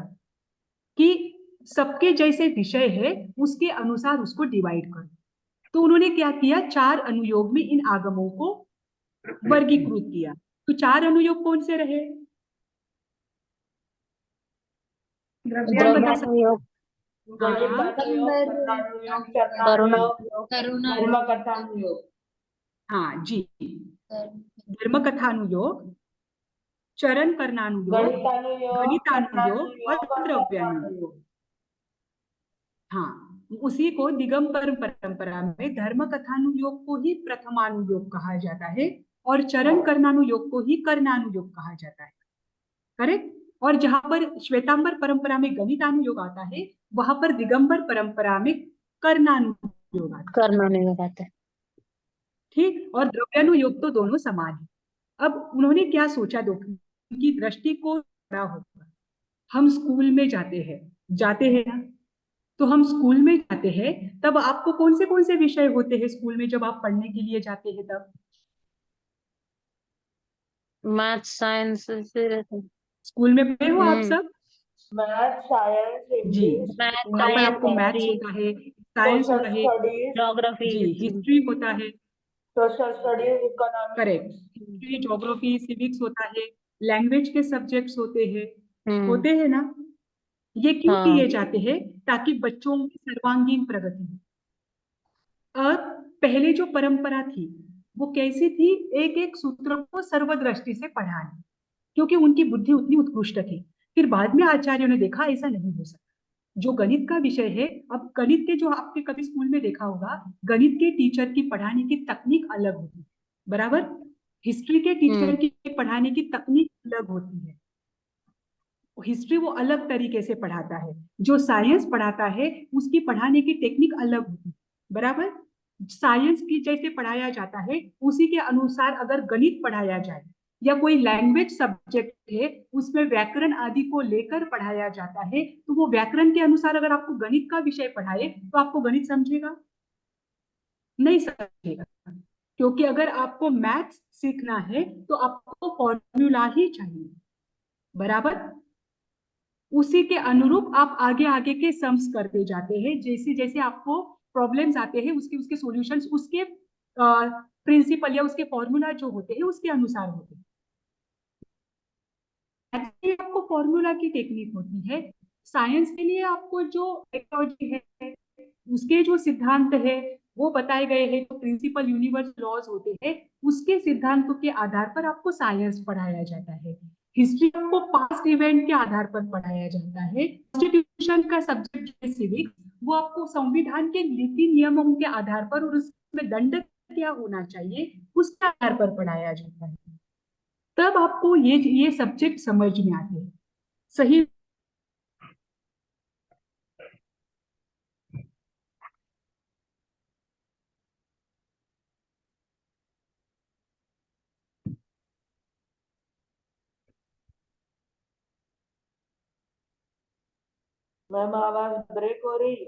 कि सबके जैसे विषय है उसके अनुसार उसको डिवाइड कर। तो उन्होंने क्या किया, 4 अनुयोग में इन आगमों को वर्गीकृत किया। तो 4 अनुयोग कौन से रहे, कौन बता सकते? द्रव्यानुयोग, हाँ, गणितानुयोग, चरणानुयोग, धर्मकथानुयोग। हाँ जी, धर्म कथानुयोग, चरण करनानुयोग, गणितानुयोग, गणितानुयोग और चरणानुयोग और द्रव्यानुयोग। धर्मानुयोग। हाँ, उसी को दिगंबर परंपरा में धर्म कथानुयोग को ही प्रथमानुयोग कहा जाता है और चरण करनानुयोग को ही कर्णानुयोग कहा जाता है। करेक्ट। और जहां पर श्वेतांबर परंपरा में गणितानुयोग आता है, वहां पर दिगंबर परंपरा में कर्णानुयोग आता है। कर्णानुयोग आता है। ठीक, और द्रव्यानुयोग तो दोनों समान है। अब उन्होंने क्या सोचा, उनकी दृष्टि को बड़ा होगा। हम स्कूल में जाते हैं, जाते हैं ना? तो हम स्कूल में जाते हैं तब आपको कौन से विषय होते हैं स्कूल में जब आप पढ़ने के लिए जाते हैं तब? मैथ साइंस से रहते हैं। स्कूल में पढ़े हो आप सब? मैथ, साइंस, जी, इंग्लिश, मैथ, वहां पर आपको मैथ्स हिस्ट्री, होता है, साइंस सोशल होता है, स्टडीज, ज्योग्राफी, जी हिस्ट्री होता है, social studies, correct, economics. History, geography, civics होता है, लैंग्वेज के सब्जेक्ट्स हम्म। होते हैं ना? ये क्यों हाँ। किए जाते हैं? ताकि बच्चों की सर्वांगीण प्रगति हो। और पहले जो परंपरा थी वो कैसी थी? एक एक सूत्र को सर्वदृष्टि से पढ़ाना, क्योंकि उनकी बुद्धि उतनी उत्कृष्ट थी। फिर बाद में आचार्यों ने देखा ऐसा नहीं हो सकता। जो गणित का विषय है, अब गणित के जो आपके कभी स्कूल में देखा होगा, गणित के टीचर की पढ़ाने की तकनीक अलग होती है, बराबर। हिस्ट्री के टीचर हम्म। की पढ़ाने की तकनीक अलग होती है। हिस्ट्री वो अलग तरीके से पढ़ाता है, जो साइंस पढ़ाता है उसकी पढ़ाने की टेक्निक अलग होती है, बराबर। साइंस की जैसे पढ़ाया जाता है उसी के अनुसार अगर गणित पढ़ाया जाए या कोई लैंग्वेज सब्जेक्ट है उसमें व्याकरण आदि को लेकर पढ़ाया जाता है, तो वो व्याकरण के अनुसार अगर आपको गणित का विषय पढ़ाए तो आपको गणित समझेगा? नहीं समझेगा। क्योंकि अगर आपको मैथ्स सीखना है तो आपको फॉर्मूला ही चाहिए, बराबर। उसी के अनुरूप आप आगे आगे के सम्स करते जाते हैं, जैसे जैसे आपको प्रॉब्लम्स आते हैं उसके उसके सॉल्यूशंस उसके प्रिंसिपल या उसके फॉर्मूला जो होते हैं उसके अनुसार होते हैं। ऐसे आपको फॉर्मूला की टेक्निक होती है। साइंस के लिए आपको जो टेक्नोलॉजी है उसके जो सिद्धांत है वो बताए गए हैं, जो प्रिंसिपल यूनिवर्स लॉज होते हैं उसके सिद्धांतों के आधार पर आपको साइंस पढ़ाया जाता है। हिस्ट्री आपको पास्ट इवेंट के आधार पर पढ़ाया जाता है। कॉन्स्टिट्यूशन का सब्जेक्ट है सिविक्स, वो आपको संविधान के नीति नियमों के आधार पर और उसमें दंड क्या होना चाहिए उसके आधार पर पढ़ाया जाता है। तब आपको ये सब्जेक्ट समझ में आते हैं, सही। मैम आवाज ब्रेक हो रही।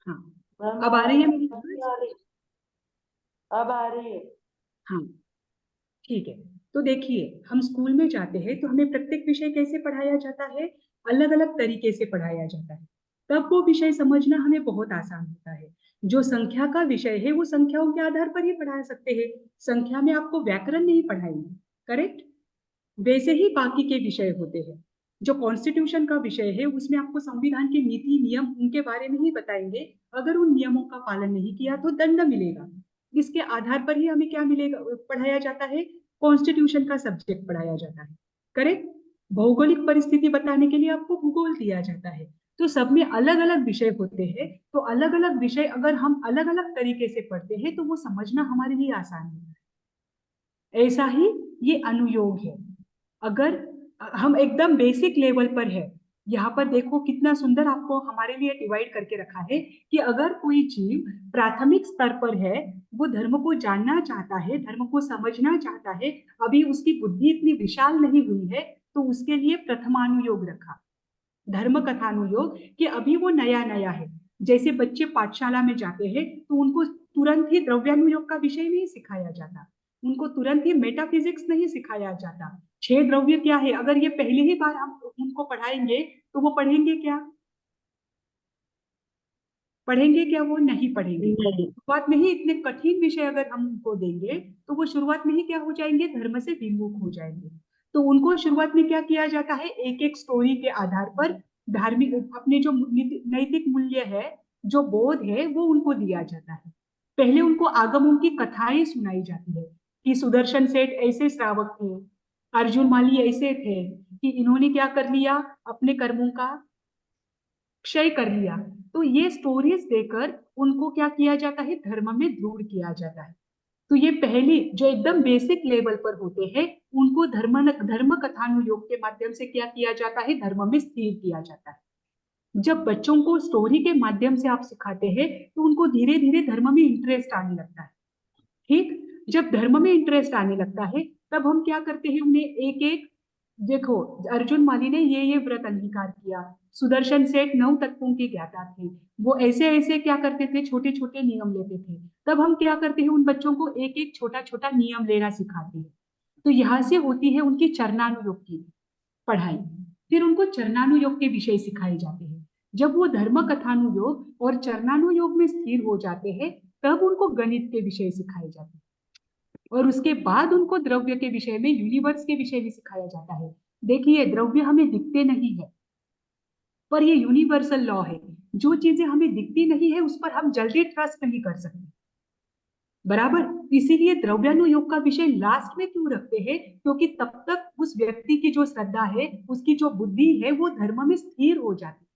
हाँ, मैम अब आ रही है मेरी आवाज नहीं आवाज? आ रही। अब आ रही है। हाँ, ठीक है। तो देखिए, हम स्कूल में जाते हैं तो हमें प्रत्येक विषय कैसे पढ़ाया जाता है? अलग अलग तरीके से पढ़ाया जाता है। तब वो विषय समझना हमें बहुत आसान होता है। जो संख्या का विषय है वो संख्याओं के आधार पर ही पढ़ा सकते हैं। संख्या में आपको व्याकरण नहीं पढ़ाएंगे, करेक्ट। वैसे ही बाकी के विषय होते हैं। जो कॉन्स्टिट्यूशन का विषय है उसमें आपको संविधान के नीति नियम उनके बारे में ही बताएंगे। अगर उन नियमों का पालन नहीं किया तो दंड मिलेगा। इसके आधार पर ही हमें क्या मिलेगा, पढ़ाया जाता है? कॉन्स्टिट्यूशन का सब्जेक्ट पढ़ाया जाता है, करेक्ट। भौगोलिक परिस्थिति बताने के लिए आपको भूगोल दिया जाता है। तो सब में अलग अलग विषय होते हैं। तो अलग अलग विषय अगर हम अलग अलग तरीके से पढ़ते हैं तो वो समझना हमारे लिए आसान होता है। ऐसा ही ये अनुयोग है। अगर हम एकदम बेसिक लेवल पर है, यहाँ पर देखो कितना सुंदर आपको हमारे लिए डिवाइड करके रखा है कि अगर कोई जीव प्राथमिक स्तर पर है, वो धर्म को जानना चाहता है, धर्म को समझना चाहता है, अभी उसकी बुद्धि इतनी विशाल नहीं हुई है, तो उसके लिए प्रथमानुयोग रखा, धर्म कथानुयोग, कि अभी वो नया नया है। जैसे बच्चे पाठशाला में जाते हैं तो उनको तुरंत ही द्रव्यानुयोग का विषय नहीं सिखाया जाता, उनको तुरंत ही मेटाफिजिक्स नहीं सिखाया जाता, छह द्रव्य क्या है? अगर ये पहली ही बार हम उनको पढ़ाएंगे तो वो पढ़ेंगे क्या? पढ़ेंगे क्या? वो नहीं पढ़ेंगे। नहीं। शुरुआत में ही इतने कठिन विषय अगर हम उनको देंगे तो वो शुरुआत में ही क्या हो जाएंगे? धर्म से विमुख हो जाएंगे। तो उनको शुरुआत में क्या किया जाता है? एक एक स्टोरी के आधार पर धार्मिक अपने जो नैतिक मूल्य है, जो बोध है, वो उनको दिया जाता है। पहले उनको आगमों की कथाएं सुनाई जाती है कि सुदर्शन सेठ ऐसे श्रावक थे, अर्जुन माली ऐसे थे, कि इन्होंने क्या कर लिया? अपने कर्मों का क्षय कर लिया। तो ये स्टोरीज देकर उनको क्या किया जाता है? धर्म में दृढ़ किया जाता है। तो ये पहली जो एकदम बेसिक लेवल पर होते हैं उनको धर्म कथानुयोग के माध्यम से क्या किया जाता है? धर्म में स्थिर किया जाता है। जब बच्चों को स्टोरी के माध्यम से आप सिखाते हैं तो उनको धीरे धीरे धर्म में इंटरेस्ट आने लगता है। ठीक, जब धर्म में इंटरेस्ट आने लगता है तब हम क्या करते हैं? उन्हें एक एक, देखो, अर्जुन माली ने ये व्रत अंगीकार किया, सुदर्शन सेठ 9 तत्वों के ज्ञाता थे, वो ऐसे ऐसे क्या करते थे? छोटे छोटे नियम लेते थे। तब हम क्या करते हैं? उन बच्चों को एक एक छोटा छोटा नियम लेना सिखाते हैं। तो यहाँ से होती है उनकी चरणानुयोग की पढ़ाई। फिर उनको चरणानुयोग के विषय सिखाए जाते हैं। जब वो धर्म कथानुयोग और चरणानुयोग में स्थिर हो जाते हैं तब उनको गणित के विषय सिखाए जाते हैं। और उसके बाद उनको द्रव्य के विषय में, यूनिवर्स के विषय में सिखाया जाता है। देखिए, द्रव्य हमें दिखते नहीं है पर ये यूनिवर्सल लॉ है। जो चीजें हमें दिखती नहीं है उस पर हम जल्दी ट्रस्ट नहीं कर सकते, बराबर। इसीलिए द्रव्यानुयोग का विषय लास्ट में क्यों रखते हैं? क्योंकि तब तक उस व्यक्ति की जो श्रद्धा है, उसकी जो बुद्धि है, वो धर्म में स्थिर हो जाती है।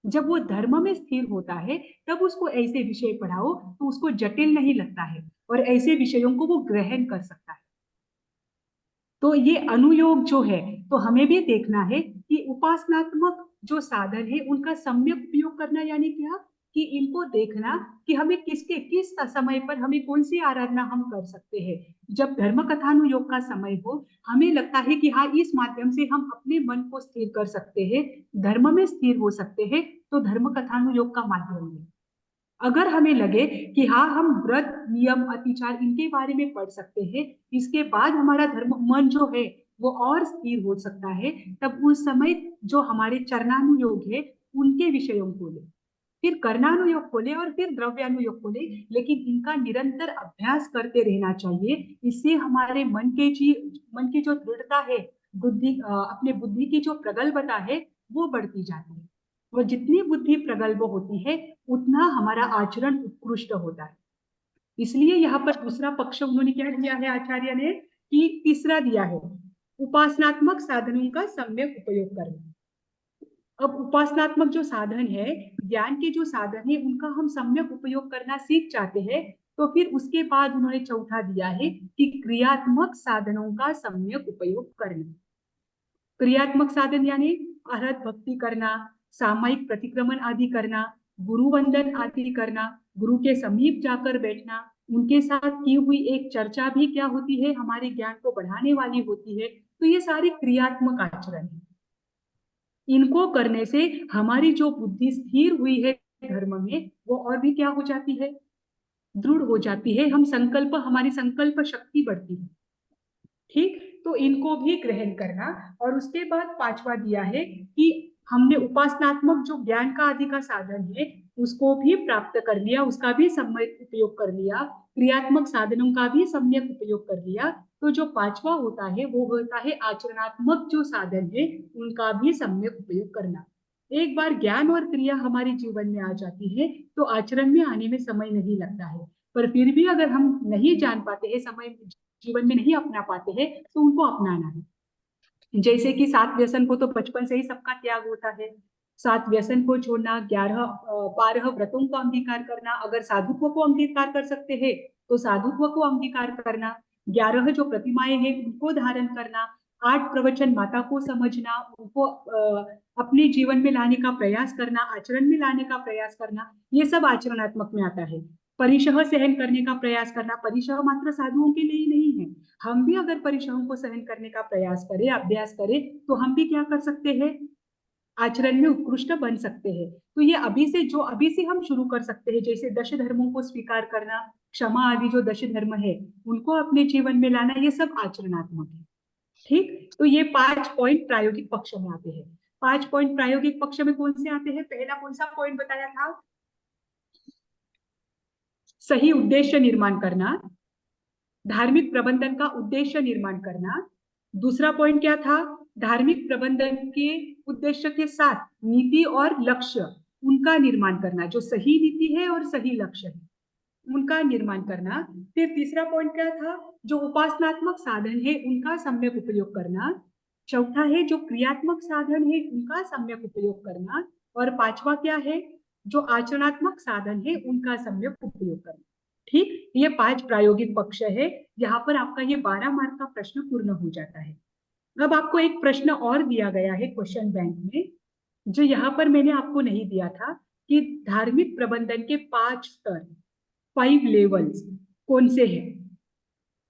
जब वो धर्म में स्थिर होता है तब उसको ऐसे विषय पढ़ाओ तो उसको जटिल नहीं लगता है और ऐसे विषयों को वो ग्रहण कर सकता है। तो ये अनुयोग जो है, तो हमें भी देखना है कि उपासनात्मक जो साधन है उनका सम्यक उपयोग करना, यानी क्या? कि इनको देखना कि हमें किस समय पर हमें कौन सी आराधना हम कर सकते हैं। जब धर्म कथानुयोग का समय हो, हमें लगता है कि हाँ, इस माध्यम से हम अपने मन को स्थिर कर सकते हैं, धर्म में स्थिर हो सकते हैं, तो धर्म कथानुयोग का माध्यम है। अगर हमें लगे कि हाँ, हम व्रत, नियम, अतिचार इनके बारे में पढ़ सकते हैं, इसके बाद हमारा धर्म मन जो है वो और स्थिर हो सकता है, तब उस समय जो हमारे चरणानुयोग है उनके विषयों को ले, फिर कर्णानुयोग को ले और फिर द्रव्यानुयोग को ले। लेकिन इनका निरंतर अभ्यास करते रहना चाहिए। इससे हमारे मन की जो दृढ़ता है, अपने बुद्धि की जो प्रगल्भता है, वो बढ़ती जाती है। और जितनी बुद्धि प्रगल्भ होती है उतना हमारा आचरण उत्कृष्ट होता है। इसलिए यहाँ पर दूसरा पक्ष उन्होंने क्या दिया है आचार्य ने? कि तीसरा दिया है, उपासनात्मक साधनों का सम्यक उपयोग करना। अब उपासनात्मक जो साधन है, ज्ञान के जो साधन है, उनका हम सम्यक उपयोग करना सीख जाते हैं। तो फिर उसके बाद उन्होंने चौथा दिया है कि क्रियात्मक साधनों का सम्यक उपयोग करना। क्रियात्मक साधन यानी अरहत भक्ति करना, सामायिक प्रतिक्रमण आदि करना, गुरु वंदन आदि करना, गुरु के समीप जाकर बैठना, उनके साथ की हुई एक चर्चा भी क्या होती है? हमारे ज्ञान को बढ़ाने वाली होती है। तो ये सारे क्रियात्मक आचरण है। इनको करने से हमारी जो बुद्धि स्थिर हुई है धर्म में, वो और भी क्या हो जाती है? दृढ़ हो जाती है। हमारी संकल्प शक्ति बढ़ती है। ठीक, तो इनको भी ग्रहण करना। और उसके बाद पांचवा दिया है कि हमने उपासनात्मक जो ज्ञान का आदि का साधन है उसको भी प्राप्त कर लिया, उसका भी सम्यक उपयोग कर लिया, क्रियात्मक साधनों का भी सम्यक उपयोग कर लिया। तो जो पांचवा होता है वो होता है आचरणात्मक जो साधन है उनका भी सम्यक उपयोग करना। एक बार ज्ञान और क्रिया हमारे जीवन में आ जाती है तो आचरण में आने में समय नहीं लगता है। पर फिर भी अगर हम नहीं जान पाते हैं, समय जीवन में नहीं अपना पाते हैं, तो उनको अपनाना है। जैसे कि 7 व्यसन को तो बचपन से ही सबका त्याग होता है। 7 व्यसन को छोड़ना, 12 व्रतों को अंगीकार करना, अगर साधुत्व को अंगीकार कर सकते हैं तो साधुत्व को अंगीकार करना, 11 जो प्रतिमाएं हैं उनको धारण करना, 8 प्रवचन माता को समझना, उनको अपने जीवन में लाने का प्रयास करना, आचरण में लाने का प्रयास करना, ये सब आचरणात्मक में आता है। परिशह सहन करने का प्रयास करना, परिशह मात्र साधुओं के लिए ही नहीं है। हम भी अगर परिश्रम को सहन करने का प्रयास करें, अभ्यास करें, तो हम भी क्या कर सकते हैं? आचरण में उत्कृष्ट बन सकते हैं। तो ये अभी से हम शुरू कर सकते हैं। जैसे 10 धर्मों को स्वीकार करना, क्षमा आदि जो 10 धर्म है उनको अपने जीवन में लाना, ये सब आचरणात्मक है। ठीक, तो ये 5 पॉइंट प्रायोगिक पक्ष में आते हैं। 5 पॉइंट प्रायोगिक पक्ष में कौन से आते हैं? पहला कौन सा पॉइंट बताया था? सही उद्देश्य निर्माण करना, धार्मिक प्रबंधन का उद्देश्य निर्माण करना। दूसरा पॉइंट क्या था? धार्मिक प्रबंधन के उद्देश्य के साथ नीति और लक्ष्य उनका निर्माण करना, जो सही नीति है और सही लक्ष्य है उनका निर्माण करना। फिर तीसरा पॉइंट क्या था? जो उपासनात्मक साधन है उनका सम्यक उपयोग करना। चौथा है जो क्रियात्मक साधन है उनका सम्यक उपयोग करना। और पांचवा क्या है? जो आचरणात्मक साधन है उनका सम्यक उपयोग करना। ठीक, ये 5 प्रायोगिक पक्ष है। यहाँ पर आपका ये 12 मार्क का प्रश्न पूर्ण हो जाता है। अब आपको एक प्रश्न और दिया गया है क्वेश्चन बैंक में, जो यहाँ पर मैंने आपको नहीं दिया था, कि धार्मिक प्रबंधन के 5 स्तर, 5 लेवल्स कौन से हैं।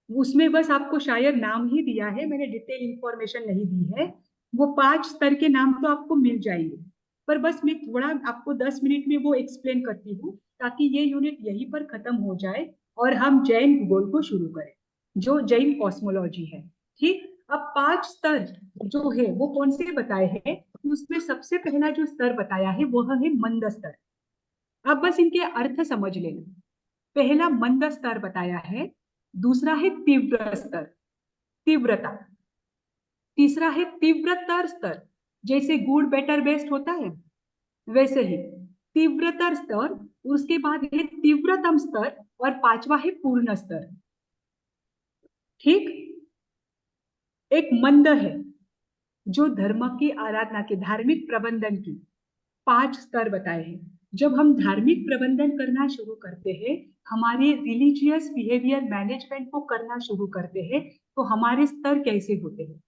उसमें बस आपको शायद नाम ही दिया है, मैंने डिटेल इंफॉर्मेशन नहीं दी है। वो 5 स्तर के नाम तो आपको मिल जाएंगे, पर बस मैं थोड़ा आपको 10 मिनट में वो एक्सप्लेन करती हूँ, ताकि ये यूनिट यहीं पर खत्म हो जाए और हम जैन भूगोल को शुरू करें, जो जैन कॉस्मोलॉजी है। ठीक, अब 5 स्तर जो है वो कौन से बताए हैं? उसमें सबसे पहला जो स्तर बताया है वह है मंद स्तर। अब बस इनके अर्थ समझ लेना। पहला मंद स्तर बताया है, दूसरा है तीव्र स्तर, तीव्रता। तीसरा है तीव्रतर स्तर, जैसे गुड बेटर बेस्ट होता है वैसे ही तीव्रतर स्तर। उसके बाद है तीव्रतम स्तर और पांचवा है पूर्ण स्तर। ठीक, एक मंद है जो धर्म की आराधना के धार्मिक प्रबंधन की 5 स्तर बताए हैं। जब हम धार्मिक प्रबंधन करना शुरू करते हैं, हमारे रिलीजियस बिहेवियर मैनेजमेंट को करना शुरू करते हैं, तो हमारे स्तर कैसे होते हैं?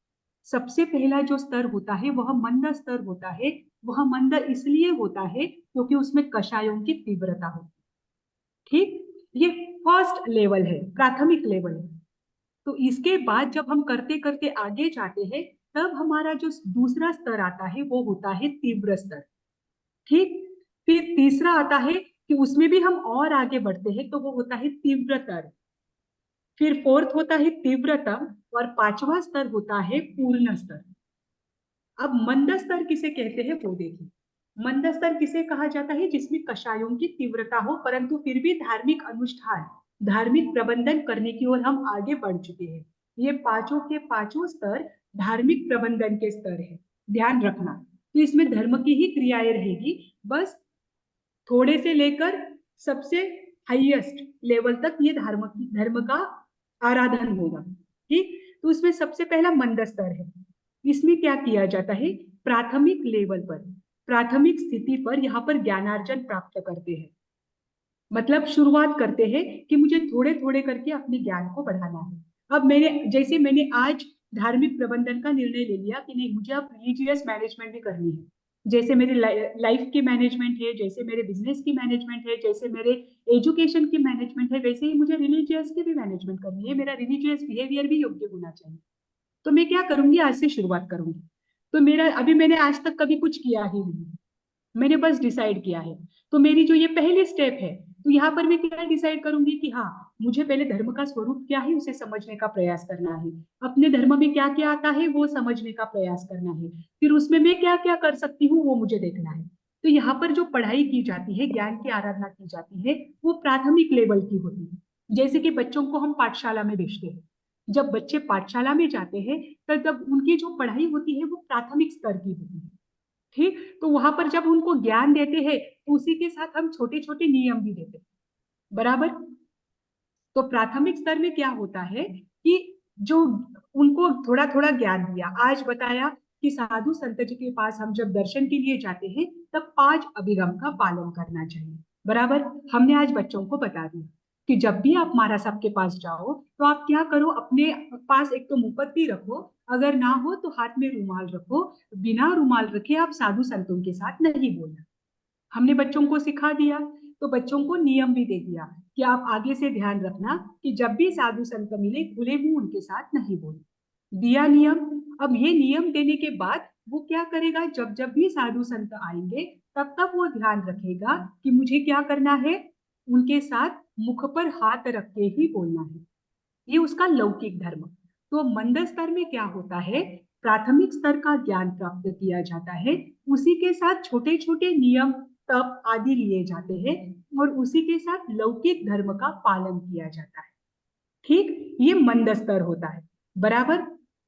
सबसे पहला जो स्तर होता है वह मंद स्तर होता है। वह मंद इसलिए होता है क्योंकि उसमें कषायों की तीव्रता होती है। ठीक, ये फर्स्ट लेवल है, प्राथमिक लेवल है। तो इसके बाद जब हम करते करते आगे जाते हैं, तब हमारा जो दूसरा स्तर आता है वो होता है तीव्र स्तर। ठीक, फिर तीसरा आता है कि उसमें भी हम और आगे बढ़ते हैं, तो वो होता है तीव्रतर। फिर फोर्थ होता है तीव्रतम और पांचवा स्तर होता है पूर्ण स्तर। अब मंद स्तर किसे कहते हैं वो देखिए। मंद स्तर किसे कहा जाता है? जिसमें कषायों की तीव्रता हो, परंतु फिर भी धार्मिक अनुष्ठान, धार्मिक प्रबंधन करने की ओर हम आगे बढ़ चुके हैं। ये पांचों के पांचों स्तर धार्मिक प्रबंधन के स्तर है, ध्यान रखना। तो इसमें धर्म की ही क्रियाएं रहेगी, बस थोड़े से लेकर सबसे हाईएस्ट लेवल तक ये धर्म का आराधन होगा। ठीक, तो उसमें सबसे पहला मंद स्तर है। इसमें क्या किया जाता है? प्राथमिक लेवल पर, प्राथमिक स्थिति पर यहाँ पर ज्ञानार्जन प्राप्त करते हैं। मतलब शुरुआत करते हैं कि मुझे थोड़े थोड़े करके अपने ज्ञान को बढ़ाना है। अब मैंने आज धार्मिक प्रबंधन का निर्णय ले लिया कि नहीं, मुझे अब रिलीजियस मैनेजमेंट भी करनी है। जैसे मेरे लाइफ की मैनेजमेंट है, जैसे मेरे बिजनेस की मैनेजमेंट है, जैसे मेरे एजुकेशन की मैनेजमेंट है, वैसे ही मुझे रिलीजियस की भी मैनेजमेंट करनी है। मेरा रिलीजियस बिहेवियर भी योग्य होना चाहिए। तो मैं क्या करूंगी? आज से शुरुआत करूंगी। तो मैंने आज तक कभी कुछ किया ही नहीं, मैंने बस डिसाइड किया है। तो मेरी जो ये पहली स्टेप है, तो यहाँ पर मैं क्या डिसाइड करूंगी कि हाँ, मुझे पहले धर्म का स्वरूप क्या है उसे समझने का प्रयास करना है। अपने धर्म में क्या क्या आता है वो समझने का प्रयास करना है। फिर उसमें मैं क्या क्या कर सकती हूँ वो मुझे देखना है। तो यहाँ पर जो पढ़ाई की जाती है, ज्ञान की आराधना की जाती है, वो प्राथमिक लेवल की होती है। जैसे कि बच्चों को हम पाठशाला में भेजते हैं, जब बच्चे पाठशाला में जाते हैं तब उनकी जो पढ़ाई होती है वो प्राथमिक स्तर की होती है। ठीक, तो वहां पर जब उनको ज्ञान देते हैं तो उसी के साथ हम छोटे छोटे नियम भी देते हैं, बराबर। तो प्राथमिक स्तर में क्या होता है कि जो उनको थोड़ा थोड़ा ज्ञान दिया, आज बताया कि साधु संत जी के पास हम जब दर्शन के लिए जाते हैं तब 5 अभिगम का पालन करना चाहिए, बराबर। हमने आज बच्चों को बता दिया कि जब भी आप महाराज साहब के पास जाओ तो आप क्या करो, अपने पास एक तो मुपत्ती रखो, अगर ना हो तो हाथ में रुमाल रखो। बिना रुमाल रखे आप साधु संतों के साथ नहीं बोलना। हमने बच्चों को सिखा दिया, तो बच्चों को नियम भी दे दिया कि आप आगे से ध्यान रखना कि जब भी साधु संत मिले खुले मुंह उनके साथ नहीं बोले। दिया नियम। अब ये नियम देने के बाद वो क्या करेगा? जब जब भी साधु संत आएंगे तब तब वो ध्यान रखेगा कि मुझे क्या करना है, उनके साथ मुख पर हाथ रख के ही बोलना है। ये उसका लौकिक धर्म। तो मंद स्तर में क्या होता है, प्राथमिक स्तर का ज्ञान प्राप्त किया जाता है, उसी के साथ छोटे छोटे नियम तप आदि लिए जाते हैं और उसी के साथ लौकिक धर्म का पालन किया जाता है। ठीक, ये मंद स्तर होता है, बराबर।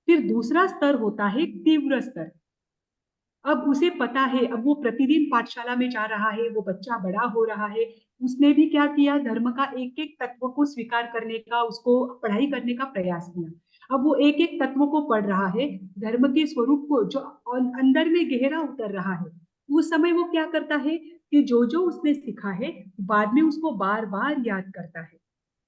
फिर दूसरा स्तर होता है तीव्र स्तर। अब उसे पता है, अब वो प्रतिदिन पाठशाला में जा रहा है, वो बच्चा बड़ा हो रहा है, उसने भी क्या किया, धर्म का एक एक तत्व को स्वीकार करने का, उसको पढ़ाई करने का प्रयास किया। अब वो एक एक तत्व को पढ़ रहा है, धर्म के स्वरूप को जो अंदर में गहरा उतर रहा है, उस समय वो क्या करता है कि जो जो उसने सीखा है बाद में उसको बार बार याद करता है,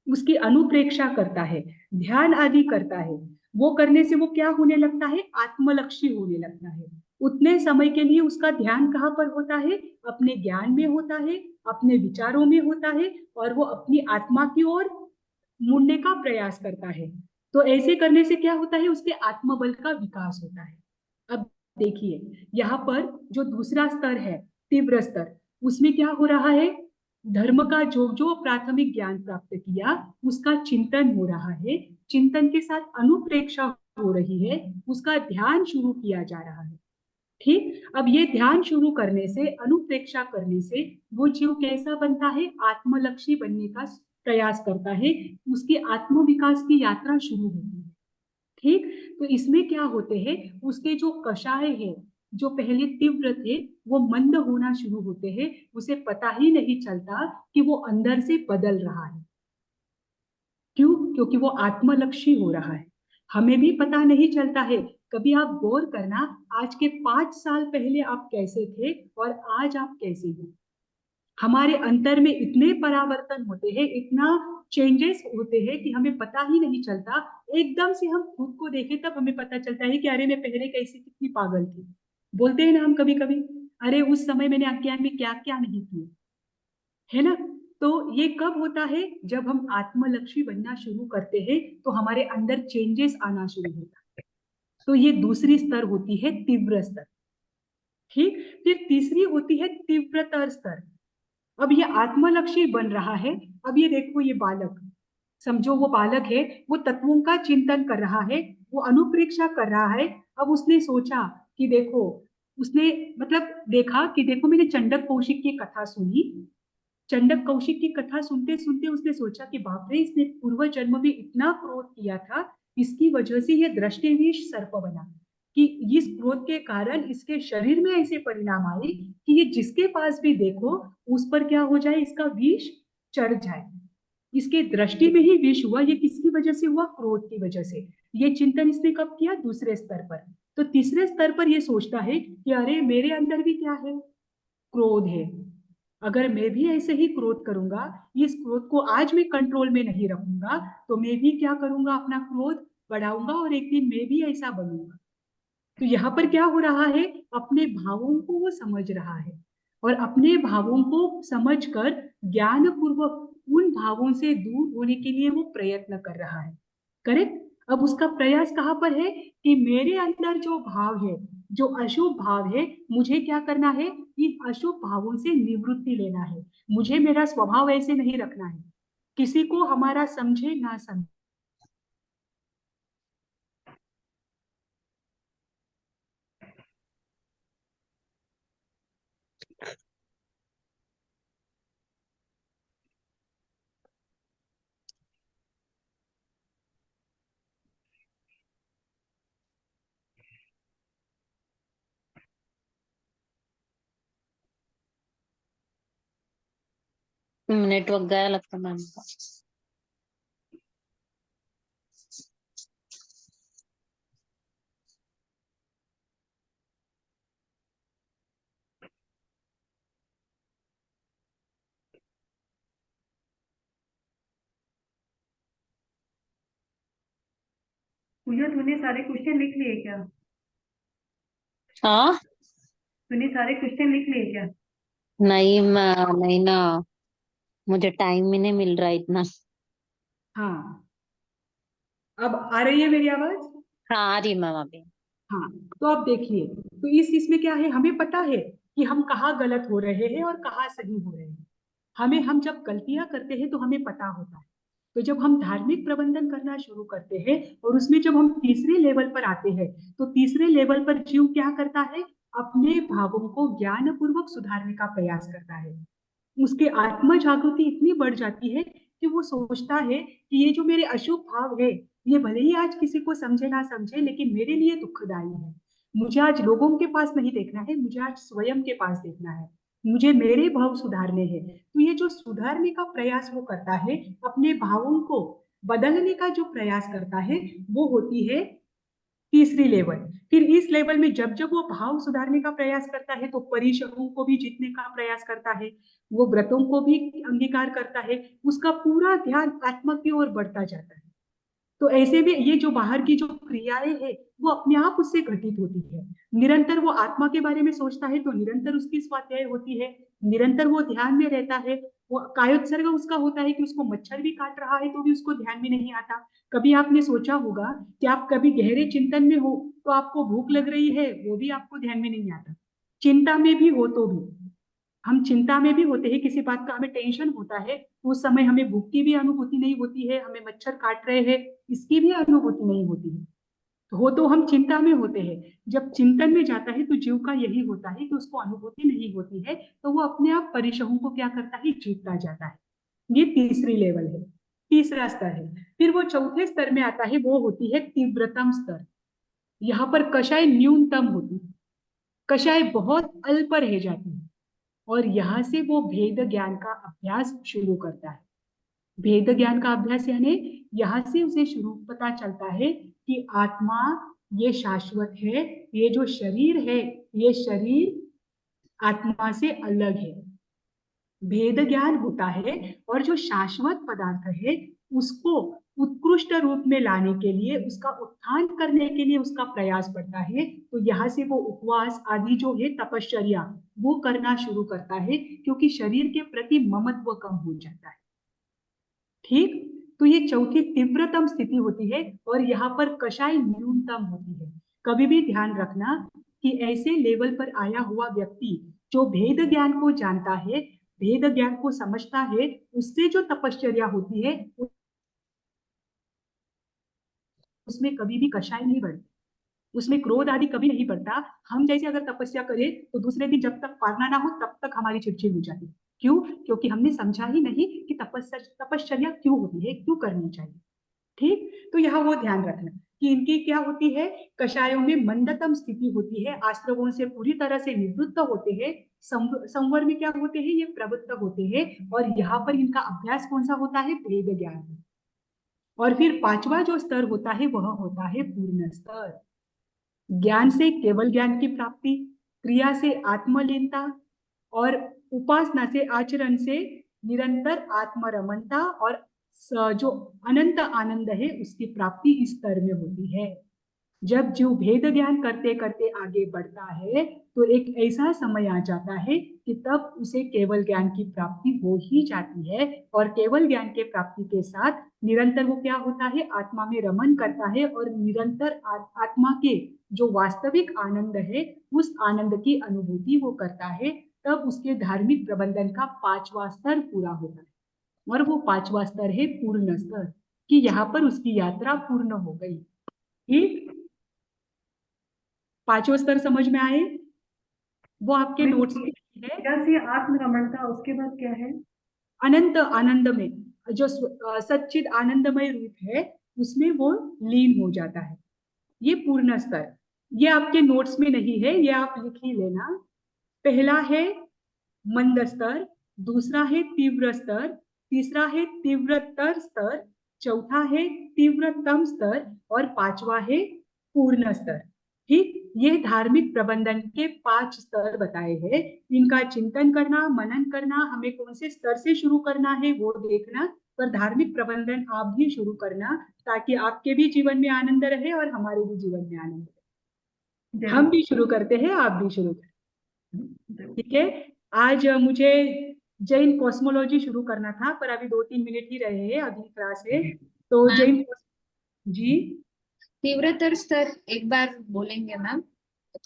उसकी अनुप्रेक्षा करता है, ध्यान आदि करता है। वो करने से वो क्या होने लगता है, आत्मलक्षी होने लगता है। उतने समय के लिए उसका ध्यान कहाँ पर होता है, अपने ज्ञान में होता है, अपने विचारों में होता है, और वो अपनी आत्मा की ओर मुड़ने का प्रयास करता है। तो ऐसे करने से क्या होता है, उसके आत्मबल का विकास होता है। अब देखिए यहाँ पर जो दूसरा स्तर है, तीव्र स्तर, उसमें क्या हो रहा है, धर्म का जो जो प्राथमिक ज्ञान प्राप्त किया उसका चिंतन हो रहा है, चिंतन के साथ अनुप्रेक्षा हो रही है, उसका ध्यान शुरू किया जा रहा है। ठीक, अब ये ध्यान शुरू करने से, अनुप्रेक्षा करने से वो जीव कैसा बनता है, आत्मलक्षी बनने का प्रयास करता है, उसकी आत्म विकास की यात्रा शुरू होती है। ठीक, तो इसमें क्या होते हैं, उसके जो कषाय है, जो पहले तीव्र थे, वो मंद होना शुरू होते हैं, उसे पता ही नहीं चलता कि वो अंदर से बदल रहा है। क्यों, क्योंकि वो आत्मलक्षी हो रहा है। हमें भी पता नहीं चलता है। कभी आप गौर करना, आज के 5 साल पहले आप कैसे थे और आज आप कैसे हो। हमारे अंतर में इतने परावर्तन होते हैं, इतना चेंजेस होते हैं कि हमें पता ही नहीं चलता। एकदम से हम खुद को देखें तब हमें पता चलता है कि अरे मैं पहले कैसी कितनी पागल थी। बोलते हैं ना हम कभी कभी, अरे उस समय मैंने अज्ञान में क्या क्या नहीं किया, है ना। तो ये कब होता है, जब हम आत्मलक्षी बनना शुरू करते हैं तो हमारे अंदर चेंजेस आना शुरू होता है। तो ये दूसरी स्तर होती है, तीव्र स्तर। ठीक, फिर तीसरी होती है तीव्रतर स्तर। अब ये आत्मलक्षी बन रहा है। अब ये देखो, ये बालक, समझो वो बालक है, वो तत्वों का चिंतन कर रहा है, वो अनुप्रेक्षा कर रहा है। अब उसने सोचा कि देखो, उसने मतलब देखा कि देखो मैंने चंडक कौशिक की कथा सुनी। चंडक कौशिक की कथा सुनते सुनते उसने सोचा कि बाप रे, इसने पूर्व जन्म में इतना क्रोध किया था, इसकी वजह से ये दृष्टिविष सर्प बना, कि इस क्रोध के कारण इसके शरीर में ऐसे परिणाम आए कि ये जिसके पास भी देखो उस पर क्या हो जाए, इसका विष चढ़ जाए। इसके दृष्टि में ही विष हुआ। ये किसकी वजह से हुआ, क्रोध की वजह से। ये चिंतन इसने कब किया, दूसरे स्तर पर। तो तीसरे स्तर पर ये सोचता है कि अरे मेरे अंदर भी क्या है, क्रोध है। अगर मैं भी ऐसे ही क्रोध करूंगा, इस क्रोध को आज मैं कंट्रोल में नहीं रखूंगा, तो मैं भी क्या करूंगा, अपना क्रोध बढ़ाऊंगा और एक दिन मैं भी ऐसा बनूंगा। तो यहाँ पर क्या हो रहा है, अपने भावों को वो समझ रहा है, और अपने भावों को समझकर ज्ञान पूर्वक उन भावों से दूर होने के लिए वो प्रयत्न कर रहा है। करेक्ट। अब उसका प्रयास कहाँ पर है, कि मेरे अंदर जो भाव है, जो अशुभ भाव है, मुझे क्या करना है, इन अशुभ भावों से निवृत्ति लेना है। मुझे मेरा स्वभाव ऐसे नहीं रखना है, किसी को हमारा समझे ना समझे। नेटवर्क गया लगता मैम का। पूजा, तूने सारे क्वेश्चन लिख लिए क्या? हाँ, तूने सारे क्वेश्चन लिख लिए क्या? नहीं मैं नहीं ना, मुझे टाइम ही नहीं मिल रहा इतना। हाँ, अब आ रही है मेरी आवाज? हाँ आ रही मैम अभी। हाँ, तो अब देखिए, तो इस इसमें क्या है, हमें पता है कि हम कहाँ गलत हो रहे हैं और कहाँ सही हो रहे हैं। हम जब गलतियां करते हैं तो हमें पता होता है। तो जब हम धार्मिक प्रबंधन करना शुरू करते हैं और उसमें जब हम तीसरे लेवल पर आते हैं, तो तीसरे लेवल पर जीव क्या करता है, अपने भावों को ज्ञान पूर्वक सुधारने का प्रयास करता है। उसके आत्मा जागृति इतनी बढ़ जाती है कि वो सोचता है कि ये जो मेरे अशुभ भाव है, ये भले ही आज किसी को समझे ना समझे, लेकिन मेरे लिए दुखदाई है। मुझे आज लोगों के पास नहीं देखना है, मुझे आज स्वयं के पास देखना है, मुझे मेरे भाव सुधारने हैं। तो ये जो सुधारने का प्रयास वो करता है, अपने भावों को बदलने का जो प्रयास करता है, वो होती है तीसरी लेवल। फिर इस लेवल में जब जब वो भाव सुधारने का प्रयास करता है, तो परिश्रमों को भी जीतने का प्रयास करता है, वो व्रतों को भी अंगीकार करता है, उसका पूरा ध्यान आत्मा की ओर बढ़ता जाता है। तो ऐसे में ये जो बाहर की जो क्रियाएं है, वो अपने आप उससे घटित होती है। निरंतर वो आत्मा के बारे में सोचता है, तो निरंतर उसकी स्वाध्याय होती है, निरंतर वो ध्यान में रहता है। वो कायोत्सर्ग उसका होता है कि उसको मच्छर भी काट रहा है तो भी उसको ध्यान में नहीं आता। कभी आपने सोचा होगा कि आप कभी गहरे चिंतन में हो तो आपको भूख लग रही है, वो भी आपको ध्यान में नहीं आता। चिंता में भी हो तो भी, हम चिंता में भी होते हैं, किसी बात का हमें टेंशन होता है, तो उस समय हमें भूख की भी अनुभूति नहीं होती है, हमें मच्छर काट रहे हैं इसकी भी अनुभूति नहीं होती है। तो हम चिंता में होते हैं। जब चिंतन में जाता है तो जीव का यही होता है कि उसको अनुभूति नहीं होती है, तो वो अपने आप परिश्रमों को क्या करता है, जीतता जाता है। ये तीसरी लेवल है, तीसरा स्तर है। फिर वो चौथे स्तर में आता है, वो होती है तीव्रतम स्तर। यहाँ पर कषाय न्यूनतम होती है, कषाय बहुत अल्प रह जाती है, और यहां से वो भेद ज्ञान का अभ्यास शुरू करता है। भेद ज्ञान का अभ्यास यानी यहां से उसे शुरू पता चलता है कि आत्मा ये शाश्वत है, ये जो शरीर है, ये शरीर आत्मा से अलग है। भेद ज्ञान होता है, और जो शाश्वत पदार्थ है उसको उत्कृष्ट रूप में लाने के लिए, उसका उत्थान करने के लिए उसका प्रयास बढ़ता है। तो यहाँ से वो उपवास आदि जो है, तपश्चर्या, वो करना शुरू करता है, क्योंकि शरीर के प्रति ममत्व कम हो जाता है। ठीक, तो ये चौथी तीव्रतम स्थिति होती है, और यहाँ पर कषाय न्यूनतम होती है। कभी भी ध्यान रखना कि ऐसे लेवल पर आया हुआ व्यक्ति जो भेद ज्ञान को जानता है, भेद ज्ञान को समझता है, उससे जो तपश्चर्या होती है उसमें कभी भी कषाय नहीं बढ़ती, उसमें क्रोध आदि कभी नहीं बढ़ता। हम जैसे अगर तपस्या करें तो दूसरे दिन जब तक पारना ना हो तब तक हमारी चिड़चिड़ हो जाती है। क्यों? क्योंकि हमने समझा ही नहीं कि तपश्चर्या क्यों होती है, क्यों करनी चाहिए। ठीक, तो यहाँ वो ध्यान रखना कि इनकी क्या होती है, कषायों में मंदतम स्थिति होती है, आश्रवों से पूरी तरह से निवृत्त होते हैं। संवर में क्या होते हैं, ये प्रवृत्त होते हैं, और यहाँ पर इनका अभ्यास कौन सा होता है, भेद ज्ञान। और फिर पांचवा जो स्तर होता है वह होता है पूर्ण स्तर। ज्ञान से केवल ज्ञान की प्राप्ति, क्रिया से आत्मलीनता, और उपासना से, आचरण से निरंतर आत्मरमणता, और जो अनंत आनंद है उसकी प्राप्ति इस स्तर में होती है। जब जीव भेद ज्ञान करते करते आगे बढ़ता है, तो एक ऐसा समय आ जाता है कि तब उसे केवल ज्ञान की प्राप्ति हो ही जाती है। और केवल ज्ञान के प्राप्ति के साथ निरंतर वो क्या होता है, आत्मा में रमन करता है, और निरंतर आत्मा के जो वास्तविक आनंद है, उस आनंद की अनुभूति वो करता है। तब उसके धार्मिक प्रबंधन का पांचवा स्तर पूरा होता है, और वो पांचवा स्तर है पूर्ण स्तर, कि यहाँ पर उसकी यात्रा पूर्ण हो गई। ठीक, पांचों स्तर समझ में आए? वो आपके नोट्स में है। जैसे आत्मरमणता, उसके बाद क्या है? अनंत आनंद में, जो सच्चिद आनंदमय रूप है, उसमें वो लीन हो जाता है। ये पूर्ण स्तर, ये आपके नोट्स में नहीं है, ये आप लिख ही लेना। पहला है मंद स्तर, दूसरा है तीव्र स्तर, तीसरा है तीव्रतर स्तर, चौथा है तीव्रतम स्तर, और पांचवा है पूर्ण स्तर। ठीक, ये धार्मिक प्रबंधन के 5 स्तर बताए हैं। इनका चिंतन करना, मनन करना, हमें कौन से स्तर से शुरू करना है वो देखना, पर धार्मिक प्रबंधन आप भी शुरू करना, ताकि आपके भी जीवन में आनंद रहे और हमारे भी जीवन में आनंद रहे। हम भी शुरू करते हैं, आप भी शुरू करें। ठीक है, आज मुझे जैन कॉस्मोलॉजी शुरू करना था, पर अभी 2-3 मिनट ही रहे हैं, अगली क्लास है। तो जैन जी, तीव्रतर स्तर एक बार बोलेंगे मैम?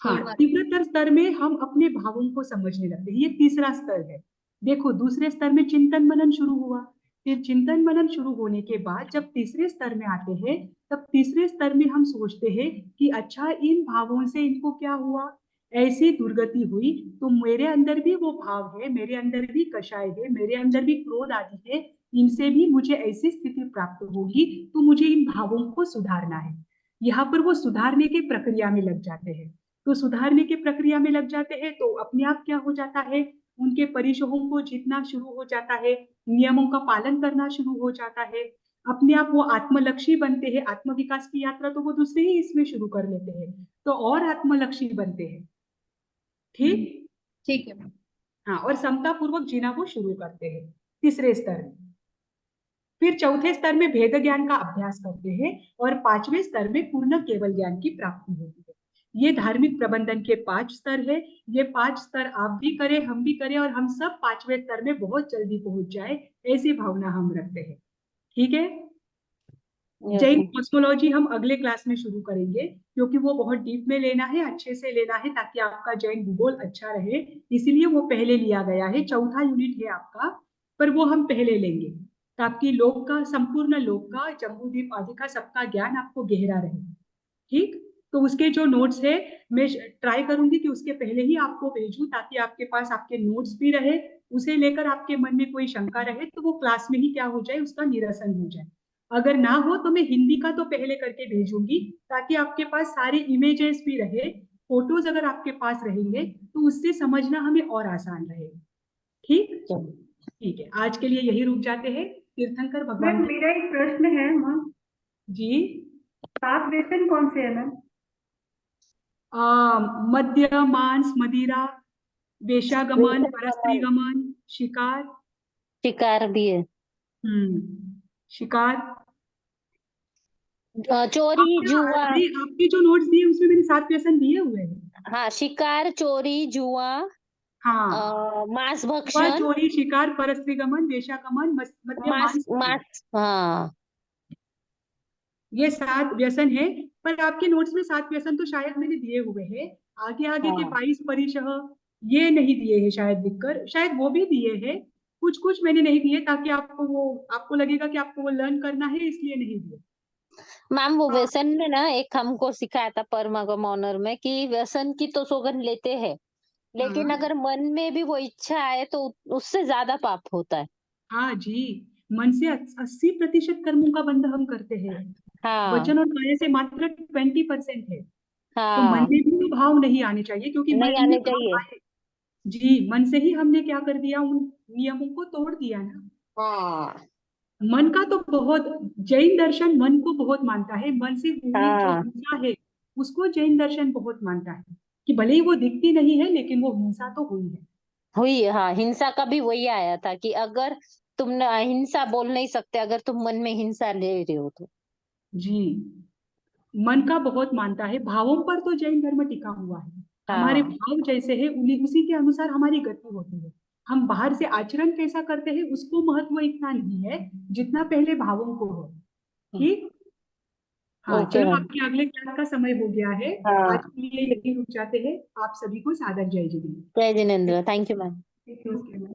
हाँ, तीव्रतर स्तर में हम अपने भावों को समझने लगते हैं, ये तीसरा स्तर है। देखो, दूसरे स्तर में चिंतन मनन शुरू हुआ, फिर चिंतन मनन शुरू होने के बाद जब तीसरे स्तर में आते हैं, तब तीसरे स्तर में हम सोचते हैं कि अच्छा इन भावों से इनको क्या हुआ, ऐसी दुर्गति हुई तो मेरे अंदर भी वो भाव है, मेरे अंदर भी कषाय है, मेरे अंदर भी क्रोध आदि है, इनसे भी मुझे ऐसी स्थिति प्राप्त होगी, तो मुझे इन भावों को सुधारना है। यहाँ पर वो सुधारने की प्रक्रिया में लग जाते हैं। तो सुधारने की प्रक्रिया में लग जाते हैं तो अपने आप क्या हो जाता है, उनके परिशोहों को जीतना शुरू हो जाता है, नियमों का पालन करना शुरू हो जाता है, अपने आप वो आत्मलक्षी बनते हैं। आत्मविकास की यात्रा तो वो दूसरे ही इसमें शुरू कर लेते हैं, तो और आत्मलक्षी बनते हैं। ठीक। ठीक है मैम। हाँ, और समता पूर्वक जीना वो शुरू करते हैं तीसरे स्तर में। फिर चौथे स्तर में भेद ज्ञान का अभ्यास करते हैं और पांचवें स्तर में पूर्ण केवल ज्ञान की प्राप्ति होती है। ये धार्मिक प्रबंधन के 5 स्तर है। ये 5 स्तर आप भी करें, हम भी करें, और हम सब 5वें स्तर में बहुत जल्दी पहुंच जाए, ऐसी भावना हम रखते हैं। ठीक है। जैन कॉस्मोलॉजी हम अगले क्लास में शुरू करेंगे, क्योंकि वो बहुत डीप में लेना है, अच्छे से लेना है, ताकि आपका जैन भूगोल अच्छा रहे। इसीलिए वो पहले लिया गया है, चौथा यूनिट है आपका, पर वो हम पहले लेंगे ताकि लोक का, संपूर्ण लोक का, जम्बूद्वीप आदि का सबका ज्ञान आपको गहरा रहे। ठीक। तो उसके जो नोट्स है मैं ट्राई करूंगी कि उसके पहले ही आपको भेजूं, ताकि आपके पास आपके नोट्स भी रहे, उसे लेकर आपके मन में कोई शंका रहे तो वो क्लास में ही क्या हो जाए, उसका निरसन हो जाए। अगर ना हो तो मैं हिंदी का तो पहले करके भेजूंगी, ताकि आपके पास सारे इमेजेस भी रहे, फोटोज अगर आपके पास रहेंगे तो उससे समझना हमें और आसान रहेगा। ठीक। ठीक है, आज के लिए यही रुक जाते हैं। तीर्थंकर मैम भगवान मेरा एक प्रश्न है मैम, जी। 7 व्यसन कौन से है मैम? मद्य, मांस, मदिरा, वेश्यागमन, वेश्यागमन। परस्त्रीगमन, शिकार। शिकार भी है। शिकार। चोरी जुआ। नहीं, आपके जो नोट्स दिए उसमें मैंने 7 व्यसन दिए हुए हैं। हाँ, शिकार, चोरी, जुआ, हाँ, मांस वह भक्षण, चोरी, शिकार, परस्त्रीगमन, वेश्यागमन, मद्य, मांस मांस, मांस हाँ। ये 7 व्यसन है। पर आपके नोट्स में 7 व्यसन तो शायद मैंने दिए हुए हैं। आगे आगे के हाँ 22 परिशह ये नहीं दिए हैं शायद, लिखकर शायद वो भी दिए हैं। कुछ कुछ मैंने नहीं दिए, ताकि आपको वो, आपको लगेगा कि आपको वो लर्न करना है, इसलिए नहीं दिए। मैम, वो हाँ। व्यसन में ना एक हमको सिखाया था परमागम ऑनर में कि व्यसन की तो सौगंध लेते हैं, लेकिन हाँ। अगर मन में भी वो इच्छा आए तो उससे ज्यादा पाप होता है। हाँ जी, मन से 80% कर्मों का बंध हम करते हैं, हाँ वचन और काया से मात्र 20% है। तो मन हाँ, में भी वो भाव नहीं आने चाहिए, क्योंकि नहीं मन में आने भाव चाहिए। आए, जी, मन से ही हमने क्या कर दिया, उन नियमों को तोड़ दिया ना। हाँ मन का तो बहुत, जैन दर्शन मन को बहुत मानता है। मन से हुई जो हाँ, हिंसा है उसको जैन दर्शन बहुत मानता है, कि भले ही वो दिखती नहीं है लेकिन वो हिंसा तो हुई है। हुई है, हाँ। हिंसा का भी वही आया था कि अगर तुम अहिंसा बोल नहीं सकते अगर तुम मन में हिंसा ले रहे हो तो। जी, मन का बहुत मानता है, भावों पर तो जैन धर्म टिका हुआ है। हमारे हाँ भाव जैसे है उन्हीं उसी के अनुसार हमारी गति होती है। हम बाहर से आचरण कैसा करते हैं उसको महत्व इतना नहीं है जितना पहले भावों को हो। ठीक। हाँ, ओके चलो मैम। आपके अगले क्लास का समय हो गया है। आज हाँ, के लिए यही रुक जाते हैं। आप सभी को सादर जय जिनेंद्र। जय जिनेन्द्र, थैंक यू मैम। ठीक है, ओके मैम।